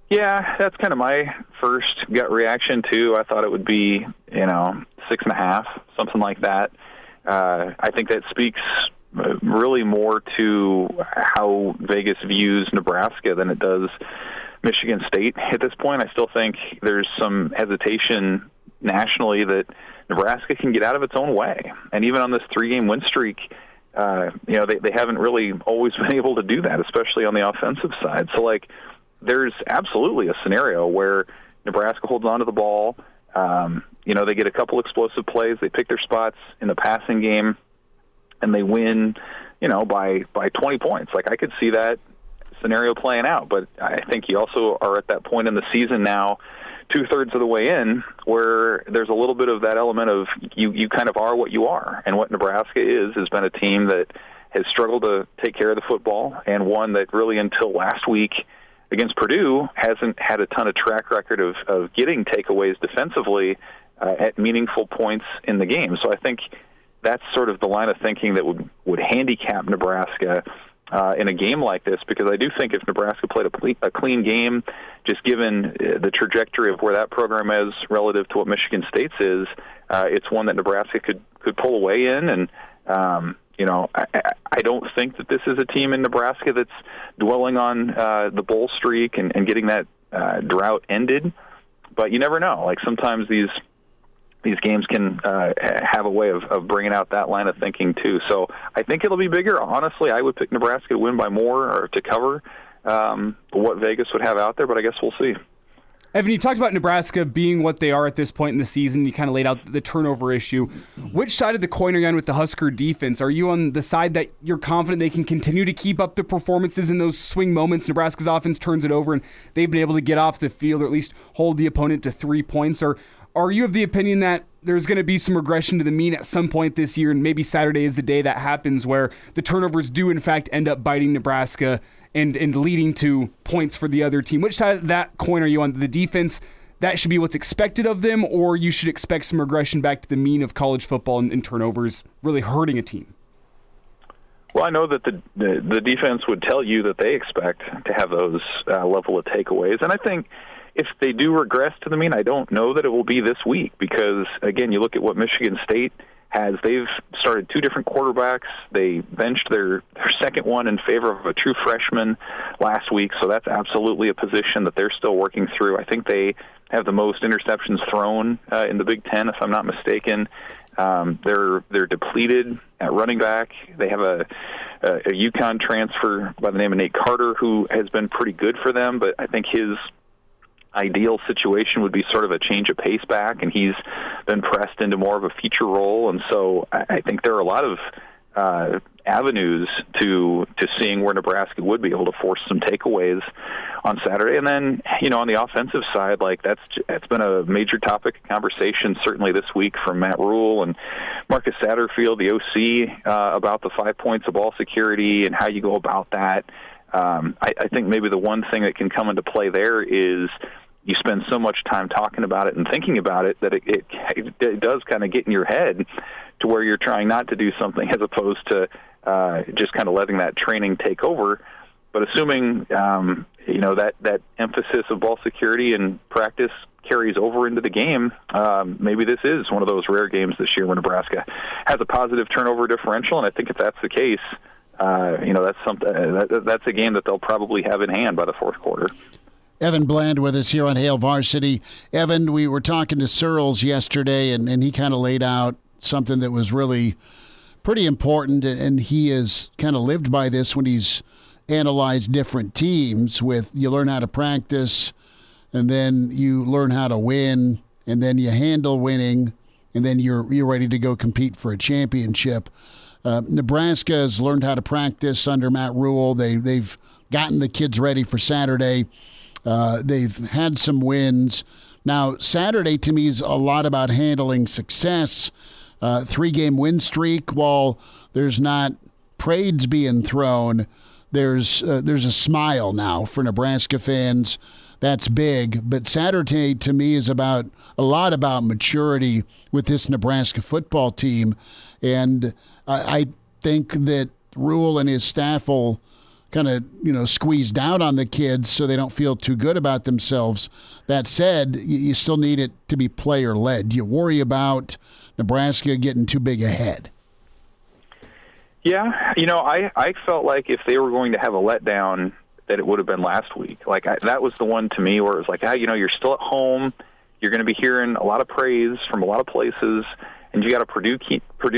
Yeah, that's kind of my first gut reaction, too. I thought it would be, 6.5, something like that. I think that speaks really more to how Vegas views Nebraska than it does Michigan State at this point. I still think there's some hesitation nationally that Nebraska can get out of its own way. And even on this 3-game win streak, they haven't really always been able to do that, especially on the offensive side. So, there's absolutely a scenario where Nebraska holds on to the ball. They get a couple explosive plays. They pick their spots in the passing game, and they win, by 20 points. I could see that scenario playing out. But I think you also are at that point in the season now, 2/3 of the way in, where there's a little bit of that element of you kind of are what you are. And what Nebraska has been a team that has struggled to take care of the football, and one that really until last week against Purdue hasn't had a ton of track record of getting takeaways defensively at meaningful points in the game. So I think that's sort of the line of thinking that would handicap Nebraska in a game like this, because I do think if Nebraska played a clean game, just given the trajectory of where that program is relative to what Michigan State's is, it's one that Nebraska could pull away in. And I don't think that this is a team in Nebraska that's dwelling on the bowl streak and getting that drought ended. But you never know. Sometimes these games can have a way of bringing out that line of thinking too. So I think it'll be bigger. Honestly, I would pick Nebraska to win by more or to cover what Vegas would have out there, but I guess we'll see. Evan, you talked about Nebraska being what they are at this point in the season. You kind of laid out the turnover issue. Which side of the coin are you on with the Husker defense? Are you on the side that you're confident they can continue to keep up the performances in those swing moments? Nebraska's offense turns it over and they've been able to get off the field or at least hold the opponent to 3 points. Or are you of the opinion that there's going to be some regression to the mean at some point this year, and maybe Saturday is the day that happens where the turnovers do in fact end up biting Nebraska and leading to points for the other team? Which side of that coin are you on? The defense, that should be what's expected of them, or you should expect some regression back to the mean of college football and turnovers really hurting a team? Well, I know that the defense would tell you that they expect to have those level of takeaways. And I think if they do regress to the mean, I don't know that it will be this week because, again, you look at what Michigan State has. They've started two different quarterbacks. They benched their second one in favor of a true freshman last week, so that's absolutely a position that they're still working through. I think they have the most interceptions thrown in the Big Ten, if I'm not mistaken. They're depleted at running back. They have a UConn transfer by the name of Nate Carter who has been pretty good for them, but I think his ideal situation would be sort of a change of pace back, and he's been pressed into more of a feature role. And so I think there are a lot of avenues to seeing where Nebraska would be able to force some takeaways on Saturday. And then, on the offensive side, like that's been a major topic of conversation certainly this week from Matt Rule and Marcus Satterfield, the OC, about the 5 points of ball security and how you go about that. I think maybe the one thing that can come into play there is you spend so much time talking about it and thinking about it that it does kind of get in your head to where you're trying not to do something as opposed to just kind of letting that training take over. But assuming, that emphasis of ball security and practice carries over into the game, maybe this is one of those rare games this year where Nebraska has a positive turnover differential. And I think if that's the case, that's a game that they'll probably have in hand by the fourth quarter. Evan Bland with us here on Hail Varsity. Evan, we were talking to Searles yesterday, and he kind of laid out something that was really pretty important, and he has kind of lived by this when he's analyzed different teams with you learn how to practice, and then you learn how to win, and then you handle winning, and then you're ready to go compete for a championship. Nebraska has learned how to practice under Matt Rule. They've gotten the kids ready for Saturday. They've had some wins. Now, Saturday to me is a lot about handling success. 3-game win streak. While there's not parades being thrown, there's a smile now for Nebraska fans. That's big. But Saturday to me is a lot about maturity with this Nebraska football team, and I think that Rule and his staff will kind of, squeeze down on the kids so they don't feel too good about themselves. That said, you still need it to be player-led. Do you worry about Nebraska getting too big ahead? Yeah, I felt like if they were going to have a letdown, that it would have been last week. That was the one to me where it was like, you're still at home. You're going to be hearing a lot of praise from a lot of places, and you got a Purdue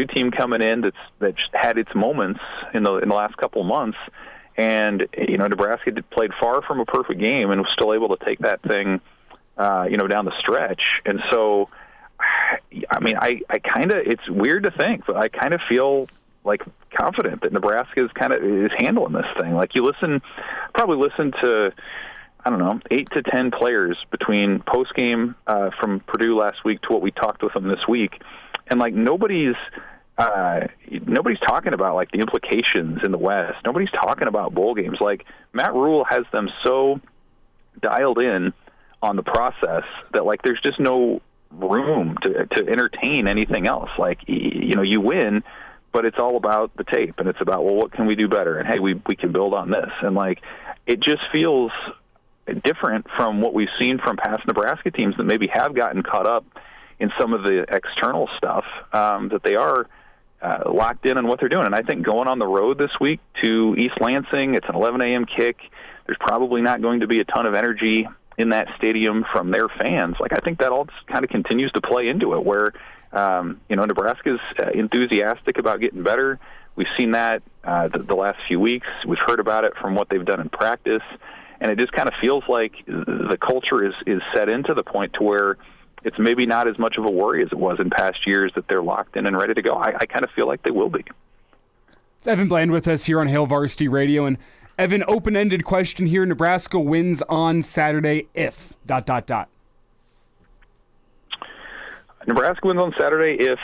team coming in that's had its moments in the last couple of months. And, Nebraska played far from a perfect game and was still able to take that thing, down the stretch. And so, I it's weird to think, but I kind of feel like confident that Nebraska is handling this thing. Like you probably listen to, 8 to 10 players between post-game from Purdue last week to what we talked with them this week. And nobody's talking about the implications in the West. Nobody's talking about bowl games. Matt Rule has them so dialed in on the process that there's just no room to entertain anything else. You win, but it's all about the tape, and it's about, well, what can we do better? And hey, we can build on this. And it just feels different from what we've seen from past Nebraska teams that maybe have gotten caught up in some of the external stuff, that they are locked in on what they're doing. And I think going on the road this week to East Lansing, it's an 11 a.m. kick. There's probably not going to be a ton of energy in that stadium from their fans. I think that all just kind of continues to play into it where, Nebraska's enthusiastic about getting better. We've seen that the last few weeks. We've heard about it from what they've done in practice. And it just kind of feels like the culture is set into the point to where it's maybe not as much of a worry as it was in past years that they're locked in and ready to go. I kind of feel like they will be. It's Evan Bland with us here on Hail Varsity Radio. And Evan, open-ended question here. Nebraska wins on Saturday if ... Nebraska wins on Saturday if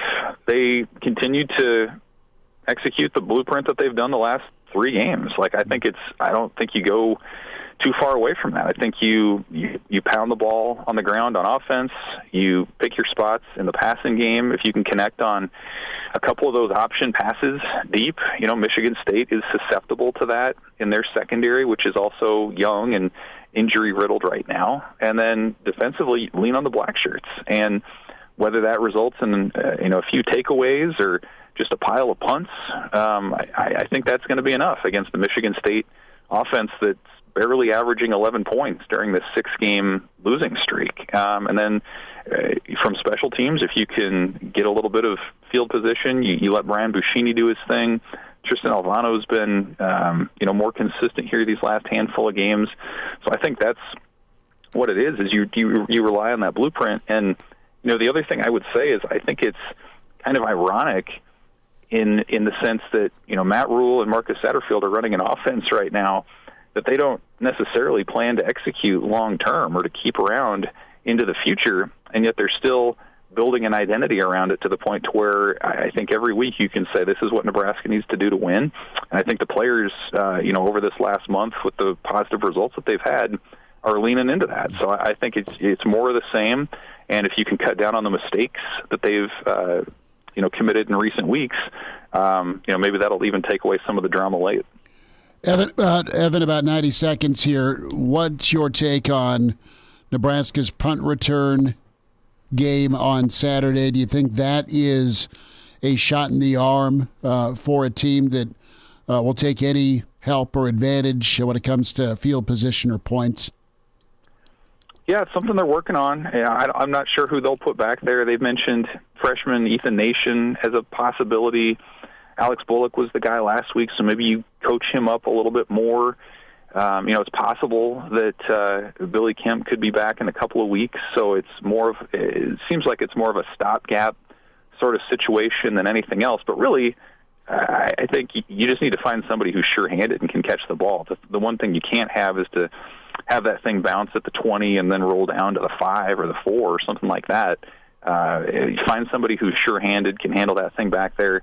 they continue to execute the blueprint that they've done the last 3 games. I don't think you go too far away from that. I think you pound the ball on the ground on offense. You pick your spots in the passing game. If you can connect on a couple of those option passes deep, Michigan State is susceptible to that in their secondary, which is also young and injury-riddled right now. And then defensively, lean on the black shirts. And whether that results in a few takeaways or just a pile of punts, I think that's going to be enough against the Michigan State offense that's barely averaging 11 points during this 6-game losing streak. And then from special teams, if you can get a little bit of field position, you let Brian Buschini do his thing. Tristan Alvano's been, more consistent here these last handful of games. So I think that's what it is you rely on that blueprint. And, the other thing I would say is I think it's kind of ironic in the sense that, Matt Rule and Marcus Satterfield are running an offense right now that they don't necessarily plan to execute long-term or to keep around into the future, and yet they're still building an identity around it to the point to where I think every week you can say this is what Nebraska needs to do to win. And I think the players, over this last month with the positive results that they've had are leaning into that. So I think it's more of the same, and if you can cut down on the mistakes that they've committed in recent weeks, maybe that'll even take away some of the drama late. Evan, about 90 seconds here. What's your take on Nebraska's punt return game on Saturday? Do you think that is a shot in the arm for a team that will take any help or advantage when it comes to field position or points? Yeah, it's something they're working on. I'm not sure who they'll put back there. They've mentioned freshman Ethan Nation as a possibility. Alex Bullock was the guy last week, so maybe you coach him up a little bit more. It's possible that Billy Kemp could be back in a couple of weeks, so it seems like it's more of a stopgap sort of situation than anything else. But really, I think you just need to find somebody who's sure-handed and can catch the ball. The one thing you can't have is to have that thing bounce at the 20 and then roll down to the 5 or the 4 or something like that. You find somebody who's sure-handed, can handle that thing back there.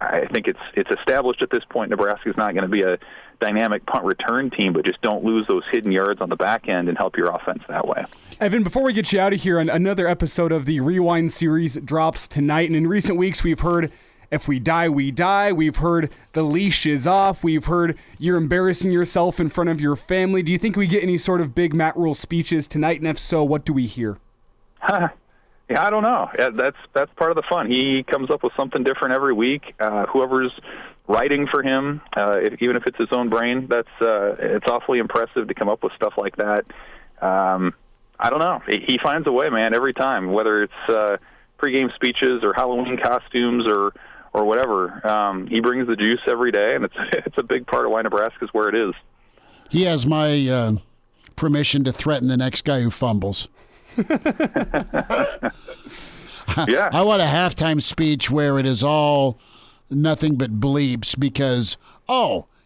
I think it's established at this point Nebraska's not going to be a dynamic punt return team, but just don't lose those hidden yards on the back end and help your offense that way. Evan, before we get you out of here, another episode of the Rewind series drops tonight. And in recent weeks, we've heard if we die, we die. We've heard the leash is off. We've heard you're embarrassing yourself in front of your family. Do you think we get any sort of big Matt Rule speeches tonight? And if so, what do we hear? Yeah, I don't know. That's part of the fun. He comes up with something different every week. Whoever's writing for him, even if it's his own brain, it's awfully impressive to come up with stuff like that. I don't know. He finds a way, man, every time, whether it's pregame speeches or Halloween costumes or whatever. He brings the juice every day, and it's a big part of why Nebraska's where it is. He has my permission to threaten the next guy who fumbles. Yeah. I want a halftime speech where it is all nothing but bleeps because,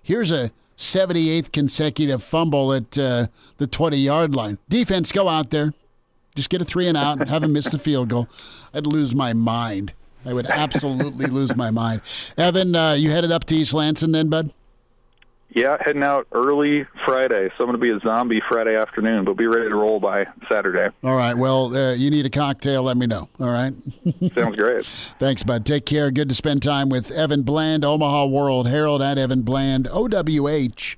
here's a 78th consecutive fumble at the 20-yard line. Defense, go out there. Just get a 3 and out and have him miss the field goal. I'd lose my mind. I would absolutely lose my mind. Evan, you headed up to East Lansing then, bud? Yeah, heading out early Friday, so I'm going to be a zombie Friday afternoon, but be ready to roll by Saturday. All right, well, you need a cocktail, let me know, all right? Sounds great. Thanks, bud. Take care. Good to spend time with Evan Bland, Omaha World Herald, at Evan Bland, OWH.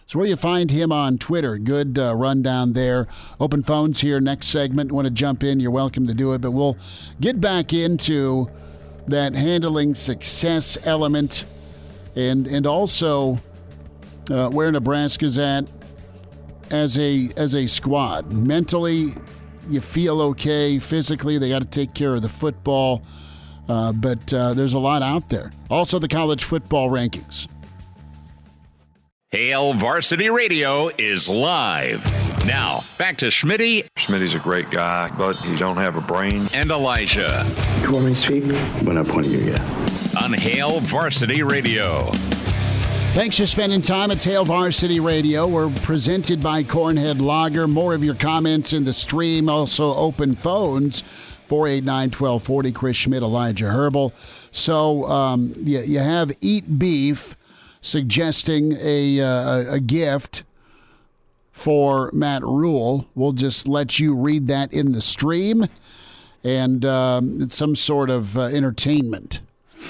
So where you find him on Twitter. Good rundown there. Open phones here next segment. Want to jump in, you're welcome to do it, but we'll get back into that handling success element and also where Nebraska's at as a squad. Mentally, you feel okay. Physically, they got to take care of the football. But there's a lot out there. Also, the college football rankings. Hail Varsity Radio is live. Now, back to Schmitty. Schmitty's a great guy, but he don't have a brain. And Elijah. You want me to speak? When I point at you, yeah. On Hail Varsity Radio. Thanks for spending time. It's Hail Varsity Radio. We're presented by Cornhead Lager. More of your comments in the stream. Also open phones, 489-1240. Chris Schmidt, Elijah Herbal. So you have Eat Beef suggesting a gift for Matt Rule. We'll just let you read that in the stream, and it's some sort of entertainment.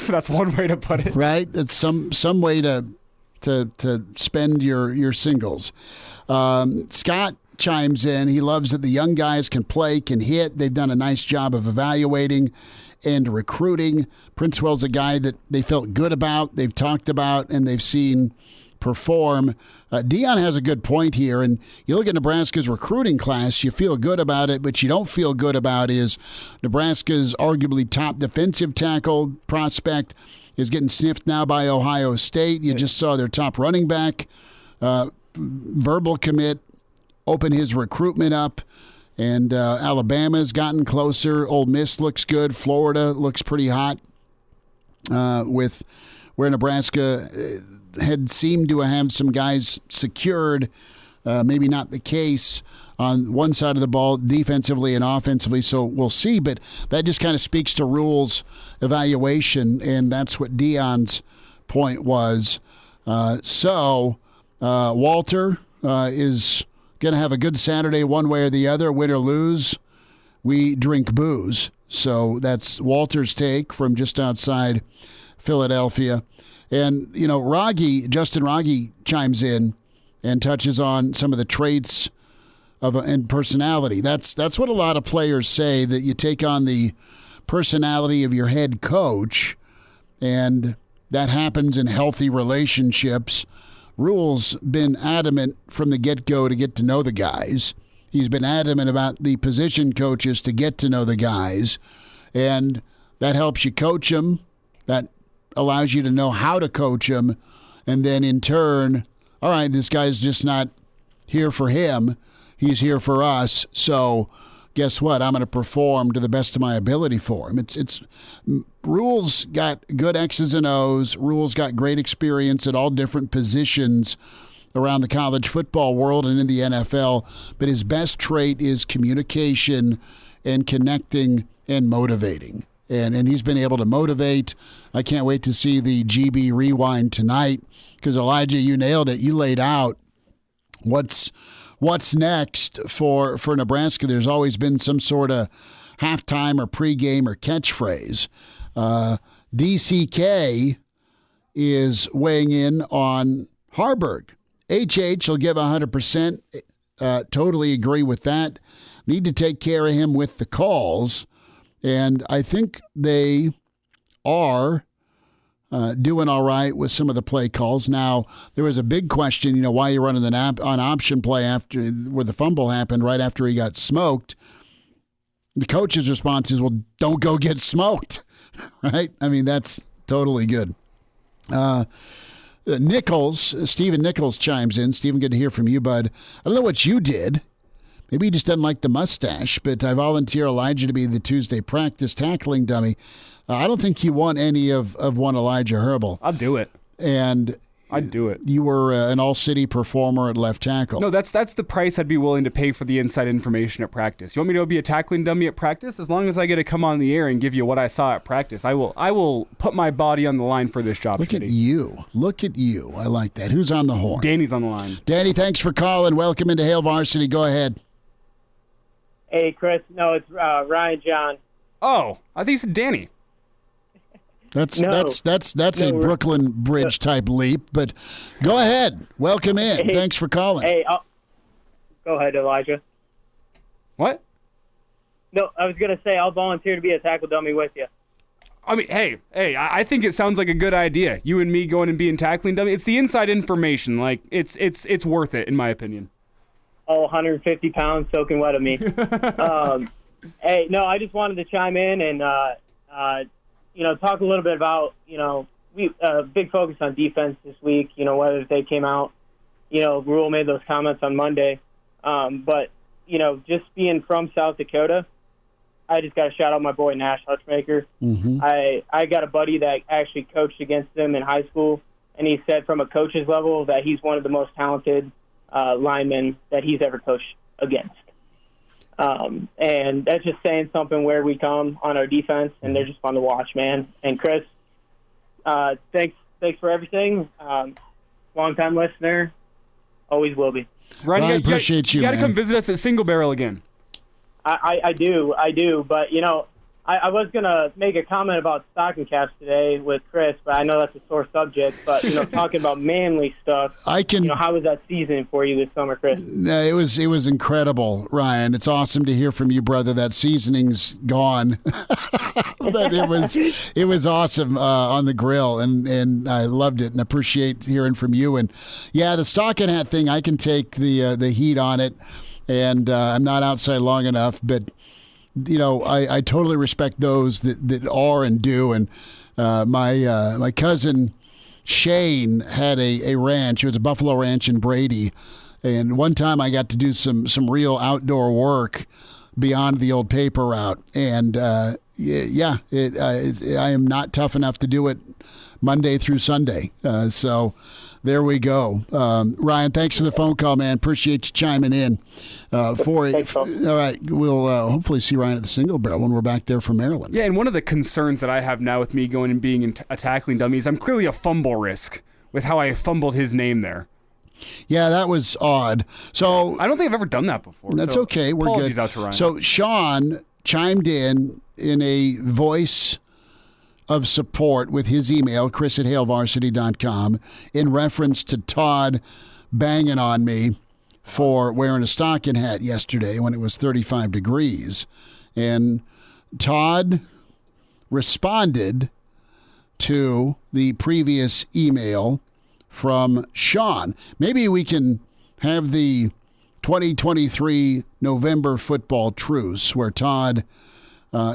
That's one way to put it. Right? It's some way to spend your singles. Scott chimes in. He loves that the young guys can play, can hit. They've done a nice job of evaluating and recruiting. Princewell's a guy that they felt good about, they've talked about, and they've seen perform. Dion has a good point here, and you look at Nebraska's recruiting class, you feel good about it, but you don't feel good about is Nebraska's arguably top defensive tackle prospect is getting sniffed now by Ohio State. You just saw their top running back verbal commit, open his recruitment up, and Alabama's gotten closer. Ole Miss looks good. Florida looks pretty hot with where Nebraska had seemed to have some guys secured. Maybe not the case on one side of the ball, defensively and offensively, so we'll see. But that just kind of speaks to Rule's evaluation, and that's what Dion's point was. Walter is going to have a good Saturday one way or the other. Win or lose, we drink booze. So that's Walter's take from just outside Philadelphia. And, you know, Justin Rogge chimes in and touches on some of the traits of and personality. That's what a lot of players say, that you take on the personality of your head coach, and that happens in healthy relationships. Rule's been adamant from the get-go to get to know the guys. He's been adamant about the position coaches to get to know the guys, and that helps you coach them. That allows you to know how to coach them, and then in turn, all right, this guy's just not here for him. He's here for us, so guess what? I'm going to perform to the best of my ability for him. It's Rule's got good X's and O's. Rule's got great experience at all different positions around the college football world and in the NFL, but his best trait is communication and connecting and motivating. And he's been able to motivate. I can't wait to see the GB Rewind tonight because, Elijah, you nailed it. You laid out what's next for Nebraska. There's always been some sort of halftime or pregame or catchphrase. DCK is weighing in on Harburg. HH will give 100%. Totally agree with that. Need to take care of him with the calls. And I think they are doing all right with some of the play calls. Now, there was a big question, why you're running on option play after where the fumble happened right after he got smoked. The coach's response is, well, don't go get smoked, right? I mean, that's totally good. Stephen Nichols chimes in. Stephen, good to hear from you, bud. I don't know what you did. Maybe he just doesn't like the mustache, but I volunteer Elijah to be the Tuesday practice tackling dummy. I don't think you want any of one Elijah Herbal. I'll do it. And I'd do it. You were an all-city performer at left tackle. No, that's the price I'd be willing to pay for the inside information at practice. You want me to be a tackling dummy at practice? As long as I get to come on the air and give you what I saw at practice, I will put my body on the line for this job. Look at you. I like that. Who's on the horn? Danny's on the line. Danny, thanks for calling. Welcome into Hail Varsity. Go ahead. Hey, Chris. No, it's Ryan John. Oh, I think you said Danny. That's a Brooklyn Bridge type leap, but go ahead. Welcome in. Hey, thanks for calling. Hey, go ahead, Elijah. What? No, I was going to say I'll volunteer to be a tackle dummy with you. I mean, hey, I think it sounds like a good idea. You and me going and being tackling dummy. It's the inside information. Like, it's worth it, in my opinion. Oh, 150 pounds soaking wet of me. Hey, no, I just wanted to chime in and, talk a little bit about, we big focus on defense this week, whether they came out, Rule made those comments on Monday. But, just being from South Dakota, I just got to shout out my boy Nash Hutchmaker. Mm-hmm. I got a buddy that actually coached against him in high school, and he said from a coach's level that he's one of the most talented linemen that he's ever coached against. And that's just saying something where we come on our defense, and they're just fun to watch, man. And Chris, thanks for everything. Long-time listener, Always will be. Ryan, I appreciate you. You got to man. come visit us at Single Barrel again. I do. But, I was going to make a comment about stocking caps today with Chris, but I know that's a sore subject. But, talking about manly stuff, how was that season for you this summer, Chris? It was incredible, Ryan. It's awesome to hear from you, brother. That seasoning's gone. But it was awesome on the grill, and I loved it and appreciate hearing from you. And, yeah, the stocking hat thing, I can take the heat on it, and I'm not outside long enough, but I totally respect those that are and do. And my cousin Shane had a ranch. It was a buffalo ranch in Brady. And one time I got to do some real outdoor work beyond the old paper route. And I am not tough enough to do it Monday through Sunday. So there we go. Ryan, thanks for the phone call, man. Appreciate you chiming in. All right, we'll hopefully see Ryan at the Single Barrel when we're back there from Maryland. Yeah, and one of the concerns that I have now with me going and being a tackling dummy is I'm clearly a fumble risk with how I fumbled his name there. Yeah, that was odd. So I don't think I've ever done that before. That's so okay. We're apologies good. Out to Ryan. So Sean chimed in a voice of support with his email, chris@halevarsity.com, in reference to Todd banging on me for wearing a stocking hat yesterday when it was 35 degrees. And Todd responded to the previous email from Sean. Maybe we can have the 2023 November football truce where Todd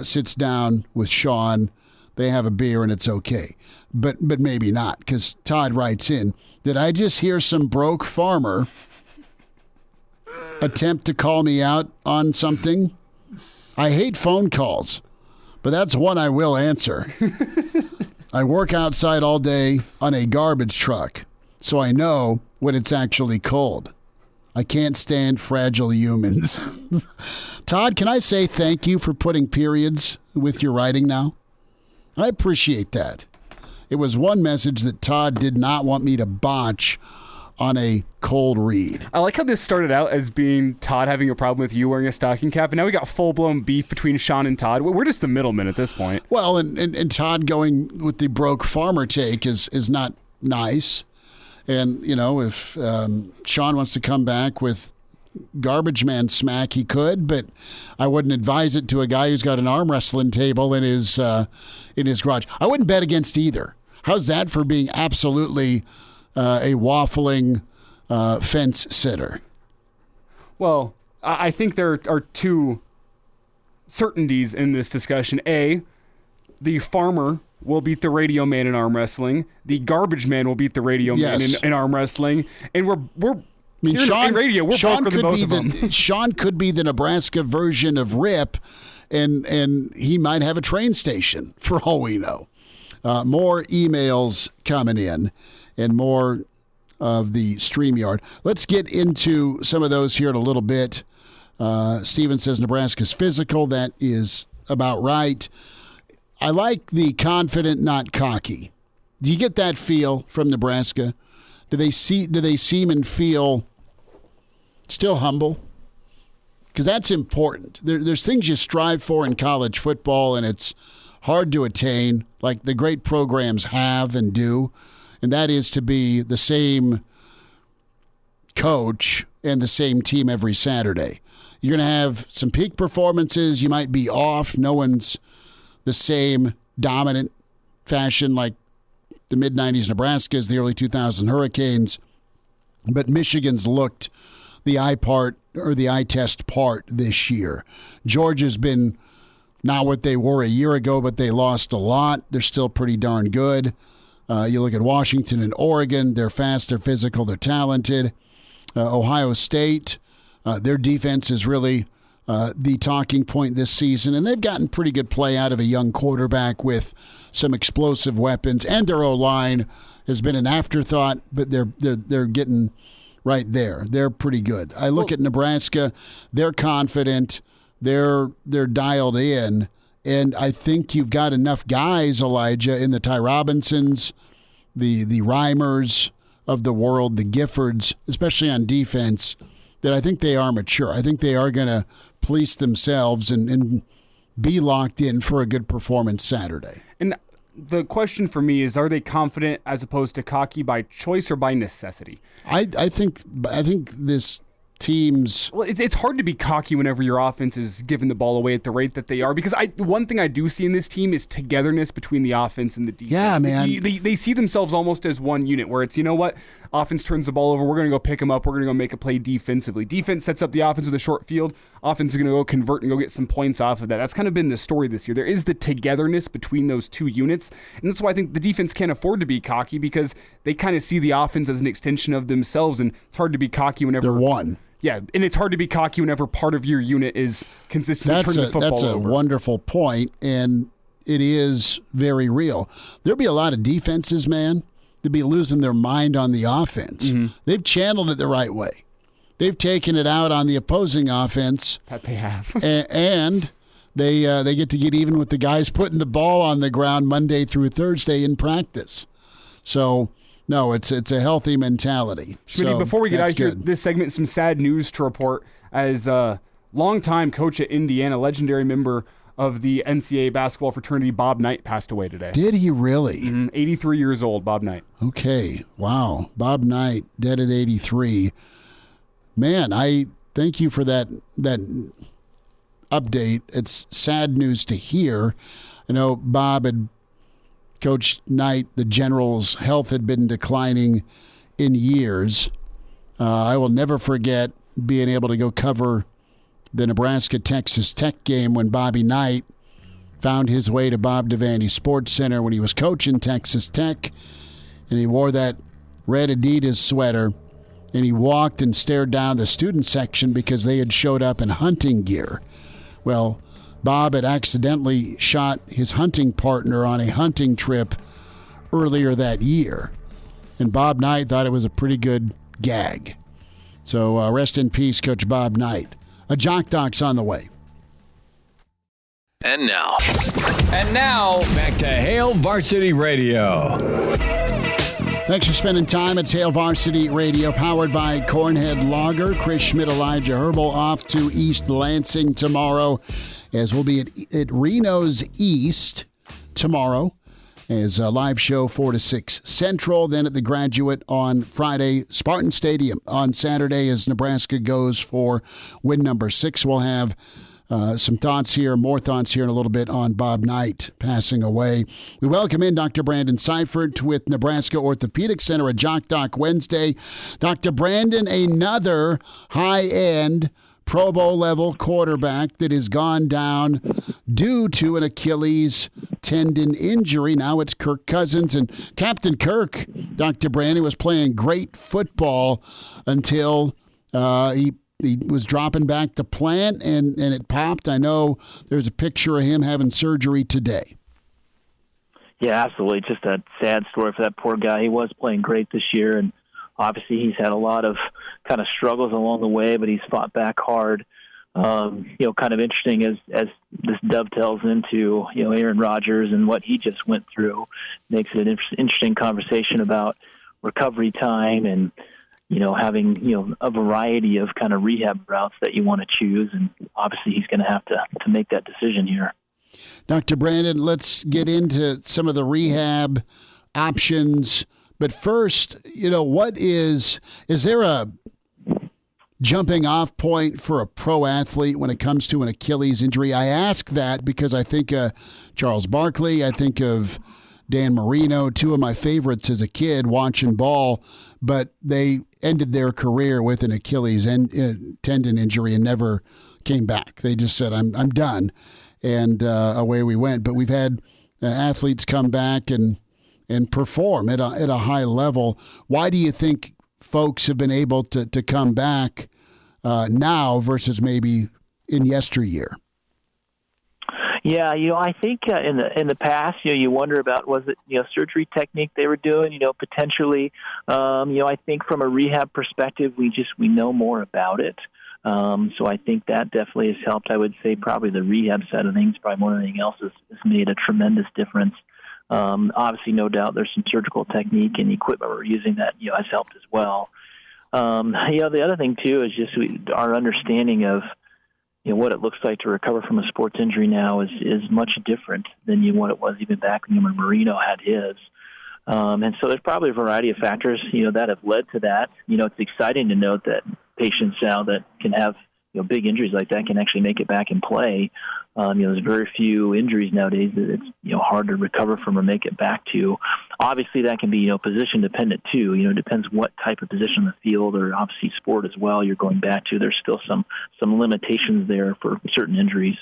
sits down with Sean. They have a beer and it's okay. But maybe not, because Todd writes in, did I just hear some broke farmer attempt to call me out on something? I hate phone calls, but that's one I will answer. I work outside all day on a garbage truck, so I know when it's actually cold. I can't stand fragile humans. Todd, can I say thank you for putting periods with your writing now? I appreciate that. It was one message that Todd did not want me to botch on a cold read. I like how this started out as being Todd having a problem with you wearing a stocking cap, and now we got full-blown beef between Sean and Todd. We're just the middlemen at this point. Well, and Todd going with the broke farmer take is not nice. And, if Sean wants to come back with garbage man smack, he could, but I wouldn't advise it to a guy who's got an arm wrestling table in his garage. I wouldn't bet against either. How's that for being absolutely a waffling fence sitter? Well, I think there are two certainties in this discussion. A, the farmer will beat the radio man in arm wrestling. The garbage man will beat the radio man in arm wrestling. And we're Sean, radio, we're Sean could be both of them. Sean could be the Nebraska version of Rip, and he might have a train station for all we know. More emails coming in, and more of the StreamYard. Let's get into some of those here in a little bit. Steven says Nebraska's physical. That is about right. I like the confident, not cocky. Do you get that feel from Nebraska? Do they seem and feel still humble? Because that's important. There's things you strive for in college football, and it's hard to attain, like the great programs have and do, and that is to be the same coach and the same team every Saturday. You're going to have some peak performances. You might be off. No one's the same dominant fashion like the mid-'90s Nebraskas, the early 2000 Hurricanes. But Michigan's looked the eye test part this year. Georgia's been not what they were a year ago, but they lost a lot. They're still pretty darn good. You look at Washington and Oregon. They're fast, they're physical, they're talented. Ohio State, their defense is really the talking point this season, and they've gotten pretty good play out of a young quarterback with some explosive weapons, and their O-line has been an afterthought, but they're getting right there. They're pretty good. I look at Nebraska, they're confident, they're dialed in, and I think you've got enough guys, Elijah, in the Ty Robinsons, the Reimers of the world, the Giffords, especially on defense, that I think they are mature. I think they are going to police themselves and be locked in for a good performance Saturday. And the question for me is, are they confident as opposed to cocky by choice or by necessity? I think this team's... Well, it's hard to be cocky whenever your offense is giving the ball away at the rate that they are, because one thing I do see in this team is togetherness between the offense and the defense. Yeah, man. They see themselves almost as one unit, where it's, you know what, offense turns the ball over, we're going to go pick them up, we're going to go make a play defensively. Defense sets up the offense with a short field, offense is going to go convert and go get some points off of that. That's kind of been the story this year. There is the togetherness between those two units, and that's why I think the defense can't afford to be cocky, because they kind of see the offense as an extension of themselves, and it's hard to be cocky whenever... They're one. Yeah, and it's hard to be cocky whenever part of your unit is consistently turning the football over. That's a wonderful point, and it is very real. There'll be a lot of defenses, man, to be losing their mind on the offense. Mm-hmm. They've channeled it the right way. They've taken it out on the opposing offense. That they have. and they get to get even with the guys putting the ball on the ground Monday through Thursday in practice. So... no, it's a healthy mentality. Schmitty, so before we get out here, good. this segment, some sad news to report, as a longtime coach at Indiana, legendary member of the NCAA basketball fraternity, Bob Knight, passed away today. Did he really? 83 years old, Bob Knight. Okay, wow. Bob Knight, dead at 83. Man, I thank you for that update. It's sad news to hear. I know Bob had... Coach Knight, the General's health had been declining in years. I will never forget being able to go cover the Nebraska-Texas Tech game when Bobby Knight found his way to Bob Devaney Sports Center when he was coaching Texas Tech, and he wore that red Adidas sweater, and he walked and stared down the student section because they had showed up in hunting gear. Well, Bob had accidentally shot his hunting partner on a hunting trip earlier that year. And Bob Knight thought it was a pretty good gag. So rest in peace, Coach Bob Knight. A Jock Doc's on the way. And now, back to Hail Varsity Radio. Thanks for spending time at Hail Varsity Radio, powered by Cornhead Lager. Chris Schmidt, Elijah Herbal off to East Lansing tomorrow, as we'll be at Reno's East tomorrow as a live show 4 to 6 Central. Then at the Graduate on Friday, Spartan Stadium on Saturday as Nebraska goes for win number 6. We'll have some thoughts here, more thoughts here in a little bit on Bob Knight passing away. We welcome in Dr. Brandon Seifert with Nebraska Orthopedic Center, a Jock Doc Wednesday. Dr. Brandon, another high-end Pro Bowl level quarterback that has gone down due to an Achilles tendon injury. Now it's Kirk Cousins. And Captain Kirk, Dr. Brandon, was playing great football until he was dropping back to plant and it popped. I know there's a picture of him having surgery today. Yeah, absolutely. Just a sad story for that poor guy. He was playing great this year, and obviously he's had a lot of kind of struggles along the way, but he's fought back hard. Kind of interesting as this dovetails into, Aaron Rodgers and what he just went through. Makes it an interesting conversation about recovery time and, having, a variety of kind of rehab routes that you want to choose. And obviously he's going to have to make that decision here. Dr. Brandon, let's get into some of the rehab options. But first, is there a jumping off point for a pro athlete when it comes to an Achilles injury? I ask that because I think Charles Barkley, I think of Dan Marino, two of my favorites as a kid watching ball, but they ended their career with an Achilles tendon injury and never came back. They just said, I'm done, and away we went. But we've had athletes come back and perform at a high level. Why do you think folks have been able to come back now versus maybe in yesteryear? Yeah, I think in the past, you wonder about, was it surgery technique they were doing? Potentially. I think from a rehab perspective, we know more about it. So I think that definitely has helped. I would say probably the rehab side of things, probably more than anything else, has made a tremendous difference. Obviously, no doubt there's some surgical technique and equipment we're using that has helped as well. The other thing too is just our understanding of what it looks like to recover from a sports injury now is much different than what it was even back when Marino had his. And so there's probably a variety of factors that have led to that. It's exciting to note that patients now that can have big injuries like that can actually make it back and play. There's very few injuries nowadays that it's hard to recover from or make it back to. Obviously, that can be position dependent too. It depends what type of position in the field or obviously sport as well you're going back to. There's still some limitations there for certain injuries.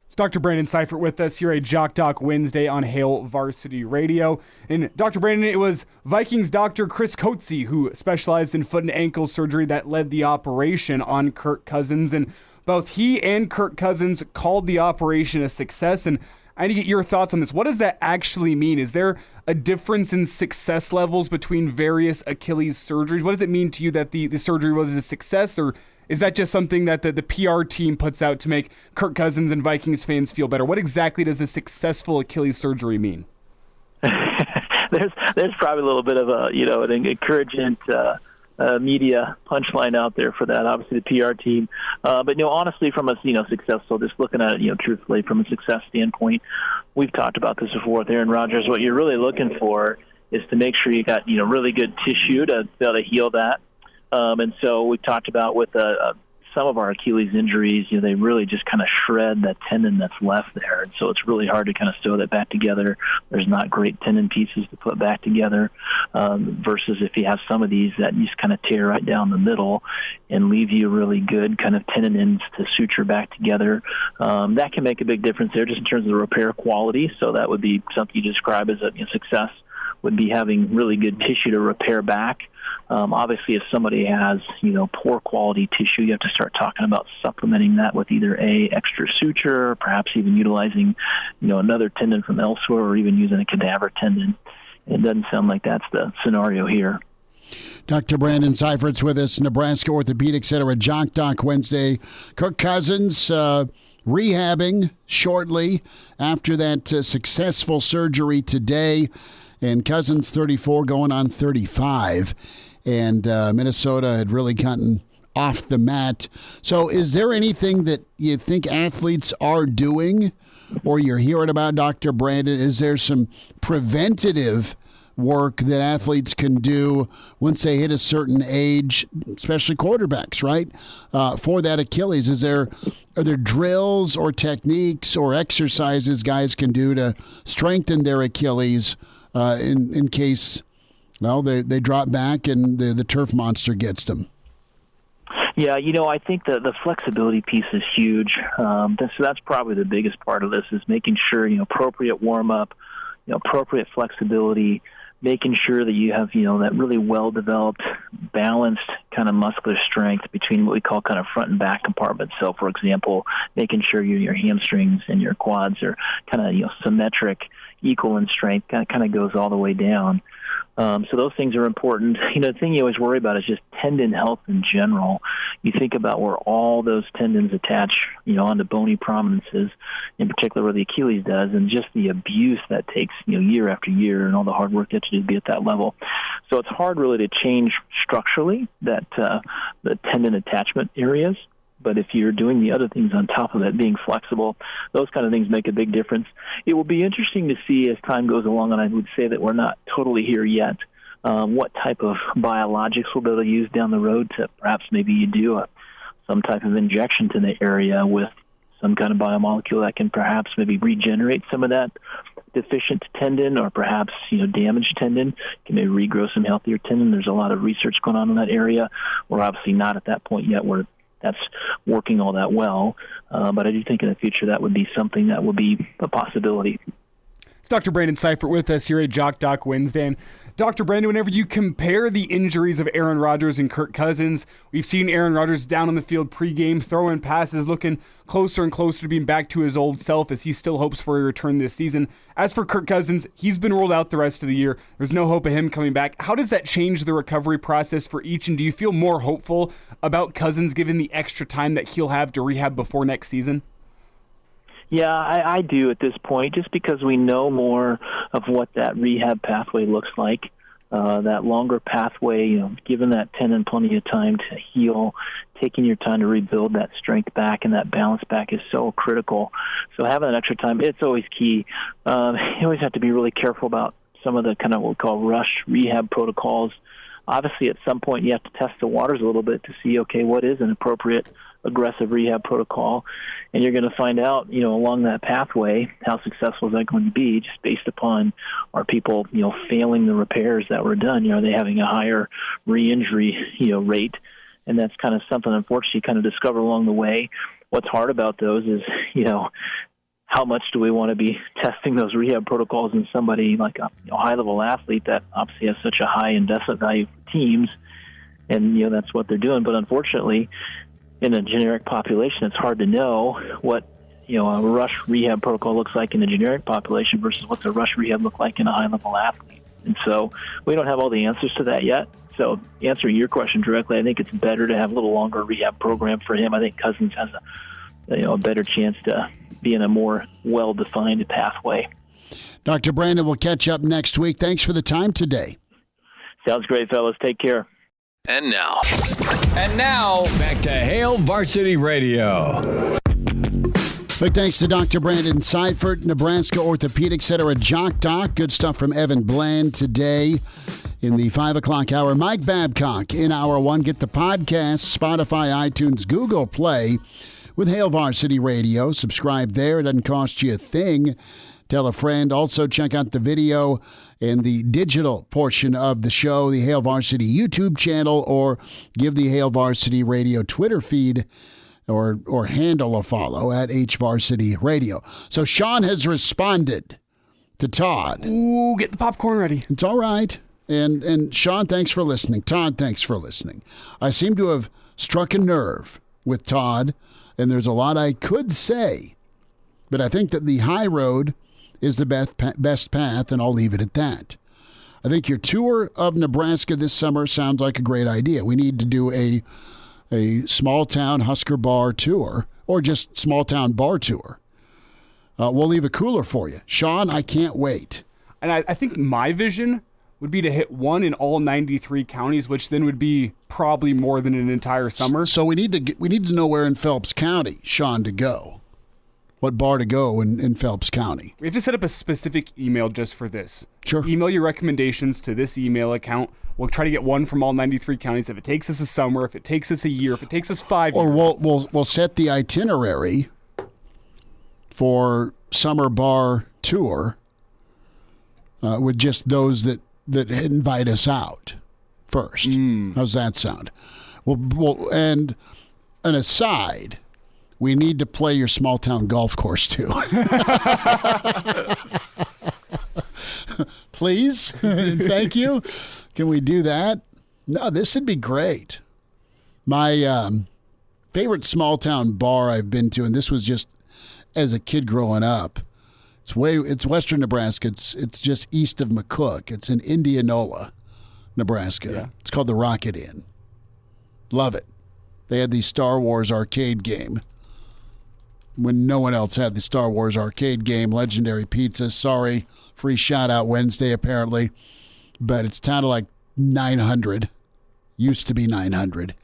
It's Dr. Brandon Seifert with us here at Jock Doc Wednesday on Hail Varsity Radio. And Dr. Brandon, it was Vikings doctor Chris Coetzee who specialized in foot and ankle surgery that led the operation on Kirk Cousins. And both he and Kirk Cousins called the operation a success. And I need to get your thoughts on this. What does that actually mean? Is there a difference in success levels between various Achilles surgeries? What does it mean to you that the surgery was a success, or is that just something that the PR team puts out to make Kirk Cousins and Vikings fans feel better? What exactly does a successful Achilles surgery mean? There's probably a little bit of an encouragement media punchline out there for that. Obviously, the PR team, but honestly, from a successful, just looking at it, truthfully from a success standpoint, we've talked about this before with Aaron Rodgers. What you're really looking for is to make sure you got really good tissue to be able to heal that. And so we talked about with some of our Achilles injuries, they really just kind of shred that tendon that's left there. And so it's really hard to kind of sew that back together. There's not great tendon pieces to put back together versus if you have some of these that you just kind of tear right down the middle and leave you really good kind of tendon ends to suture back together. That can make a big difference there just in terms of the repair quality. So that would be something you describe as a success, would be having really good tissue to repair back. Obviously, if somebody has, poor quality tissue, you have to start talking about supplementing that with either extra suture, or perhaps even utilizing, another tendon from elsewhere, or even using a cadaver tendon. It doesn't sound like that's the scenario here. Dr. Brandon Seifert's with us, Nebraska Orthopedic Center at Jock Doc Wednesday. Kirk Cousins rehabbing shortly after that successful surgery today. And Cousins 34 going on 35. And Minnesota had really gotten off the mat. So is there anything that you think athletes are doing or you're hearing about, Dr. Brandon? Is there some preventative work that athletes can do once they hit a certain age, especially quarterbacks, right, for that Achilles? Are there drills or techniques or exercises guys can do to strengthen their Achilles in case, they drop back and the turf monster gets them? Yeah, I think the flexibility piece is huge. So that's probably the biggest part of this is making sure, appropriate warm-up, appropriate flexibility, making sure that you have, that really well-developed, balanced kind of muscular strength between what we call kind of front and back compartments. So, for example, making sure your hamstrings and your quads are kind of, symmetric, equal in strength, kind of goes all the way down. So those things are important. The thing you always worry about is just tendon health in general. You think about where all those tendons attach, onto bony prominences, in particular where the Achilles does, and just the abuse that takes, year after year and all the hard work you have to do to be at that level. So it's hard really to change structurally that the tendon attachment areas. But if you're doing the other things on top of that, being flexible, those kind of things make a big difference. It will be interesting to see as time goes along, and I would say that we're not totally here yet, what type of biologics we'll be able to use down the road to perhaps maybe you do some type of injection to the area with some kind of biomolecule that can perhaps maybe regenerate some of that deficient tendon or perhaps, damaged tendon, can maybe regrow some healthier tendon. There's a lot of research going on in that area. We're obviously not at that point yet where that's working all that well. But I do think in the future that would be something that would be a possibility. It's Dr. Brandon Seifert with us here at Jock Doc Wednesday. And Dr. Brandon, whenever you compare the injuries of Aaron Rodgers and Kirk Cousins, we've seen Aaron Rodgers down on the field pregame, throwing passes, looking closer and closer to being back to his old self as he still hopes for a return this season. As for Kirk Cousins, he's been ruled out the rest of the year. There's no hope of him coming back. How does that change the recovery process for each, and do you feel more hopeful about Cousins given the extra time that he'll have to rehab before next season? Yeah, I do at this point, just because we know more of what that rehab pathway looks like. That longer pathway, giving that tendon plenty of time to heal, taking your time to rebuild that strength back and that balance back is so critical. So having that extra time, it's always key. You always have to be really careful about some of the kind of what we call rush rehab protocols. Obviously, at some point, you have to test the waters a little bit to see, okay, what is an appropriate aggressive rehab protocol, and you're going to find out, along that pathway, how successful is that going to be, just based upon are people, failing the repairs that were done. Are they having a higher re-injury, rate? And that's kind of something, unfortunately, you kind of discover along the way. What's hard about those is, how much do we want to be testing those rehab protocols in somebody like a high-level athlete that obviously has such a high investment value for teams, and that's what they're doing. But unfortunately, in a generic population, it's hard to know what a rush rehab protocol looks like in a generic population versus what's a rush rehab look like in a high-level athlete. And so we don't have all the answers to that yet. So answering your question directly, I think it's better to have a little longer rehab program for him. I think Cousins has a better chance to be in a more well-defined pathway. Dr. Brandon, we'll catch up next week. Thanks for the time today. Sounds great, fellas. Take care. And now, back to Hail Varsity Radio. Big thanks to Dr. Brandon Seifert, Nebraska Orthopedic Center at Jock Doc. Good stuff from Evan Bland today in the 5 o'clock hour. Mike Babcock in hour one. Get the podcast, Spotify, iTunes, Google Play with Hail Varsity Radio. Subscribe there. It doesn't cost you a thing. Tell a friend. Also, check out the video and the digital portion of the show, the Hail Varsity YouTube channel, or give the Hail Varsity Radio Twitter feed or handle a follow at HVarsity Radio. So Sean has responded to Todd. Ooh, get the popcorn ready. It's all right. And Sean, thanks for listening. Todd, thanks for listening. I seem to have struck a nerve with Todd, and there's a lot I could say, but I think that the high road is the best path, and I'll leave it at that. I think your tour of Nebraska this summer sounds like a great idea. We need to do a small-town Husker bar tour, or just small-town bar tour. We'll leave a cooler for you. Sean, I can't wait. And I think my vision would be to hit one in all 93 counties, which then would be probably more than an entire summer. So we need to know where in Phelps County, Sean, to go. What bar to go in Phelps County. We have to set up a specific email just for this. Sure. Email your recommendations to this email account. We'll try to get one from all 93 counties. If it takes us a summer, if it takes us a year, if it takes us 5 years. Or we'll set the itinerary for summer bar tour with just those that invite us out first. How's that sound? Well, and an aside, we need to play your small town golf course too. Please? Thank you. Can we do that? No, this would be great. My favorite small town bar I've been to, and this was just as a kid growing up. It's western Nebraska. It's just east of McCook. It's in Indianola, Nebraska. Yeah. It's called the Rocket Inn. Love it. They had the Star Wars arcade game when no one else had the Star Wars arcade game. Legendary pizza. Sorry, free shout out Wednesday apparently, but it's kind of like 900. Used to be 900.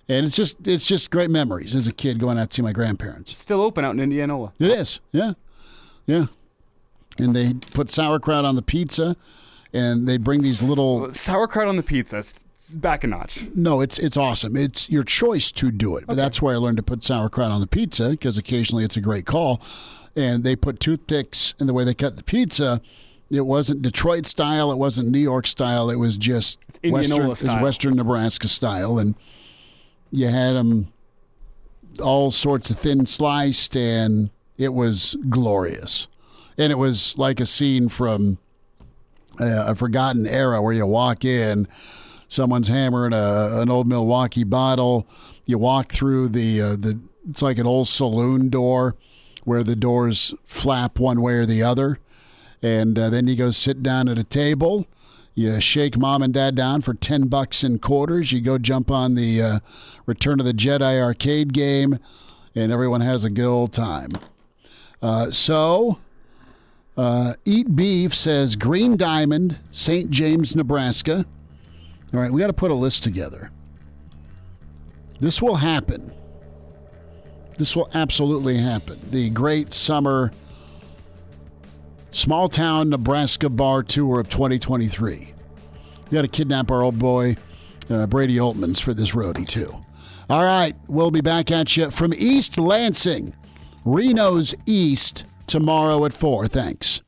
And it's just great memories as a kid going out to see my grandparents. Still open out in Indianola. It is, yeah. Yeah. And they put sauerkraut on the pizza, and they bring these little... Sauerkraut on the pizza, it's back a notch. No, it's awesome. It's your choice to do it. But that's why I learned to put sauerkraut on the pizza, because occasionally it's a great call. And they put toothpicks in the way they cut the pizza. It wasn't Detroit style. It wasn't New York style. It was just Western Nebraska style. And you had them all sorts of thin sliced, and it was glorious. And it was like a scene from a forgotten era where you walk in, someone's hammering an old Milwaukee bottle. You walk through the it's like an old saloon door where the doors flap one way or the other. And then you go sit down at a table. You shake mom and dad down for $10 in quarters. You go jump on the Return of the Jedi arcade game, and everyone has a good old time. Eat Beef says Green Diamond, St. James, Nebraska. All right, we got to put a list together. This will happen. This will absolutely happen. The great summer small town Nebraska bar tour of 2023. We got to kidnap our old boy Brady Oltmans for this roadie too. All right, we'll be back at you from East Lansing, Reno's East, tomorrow at 4. Thanks.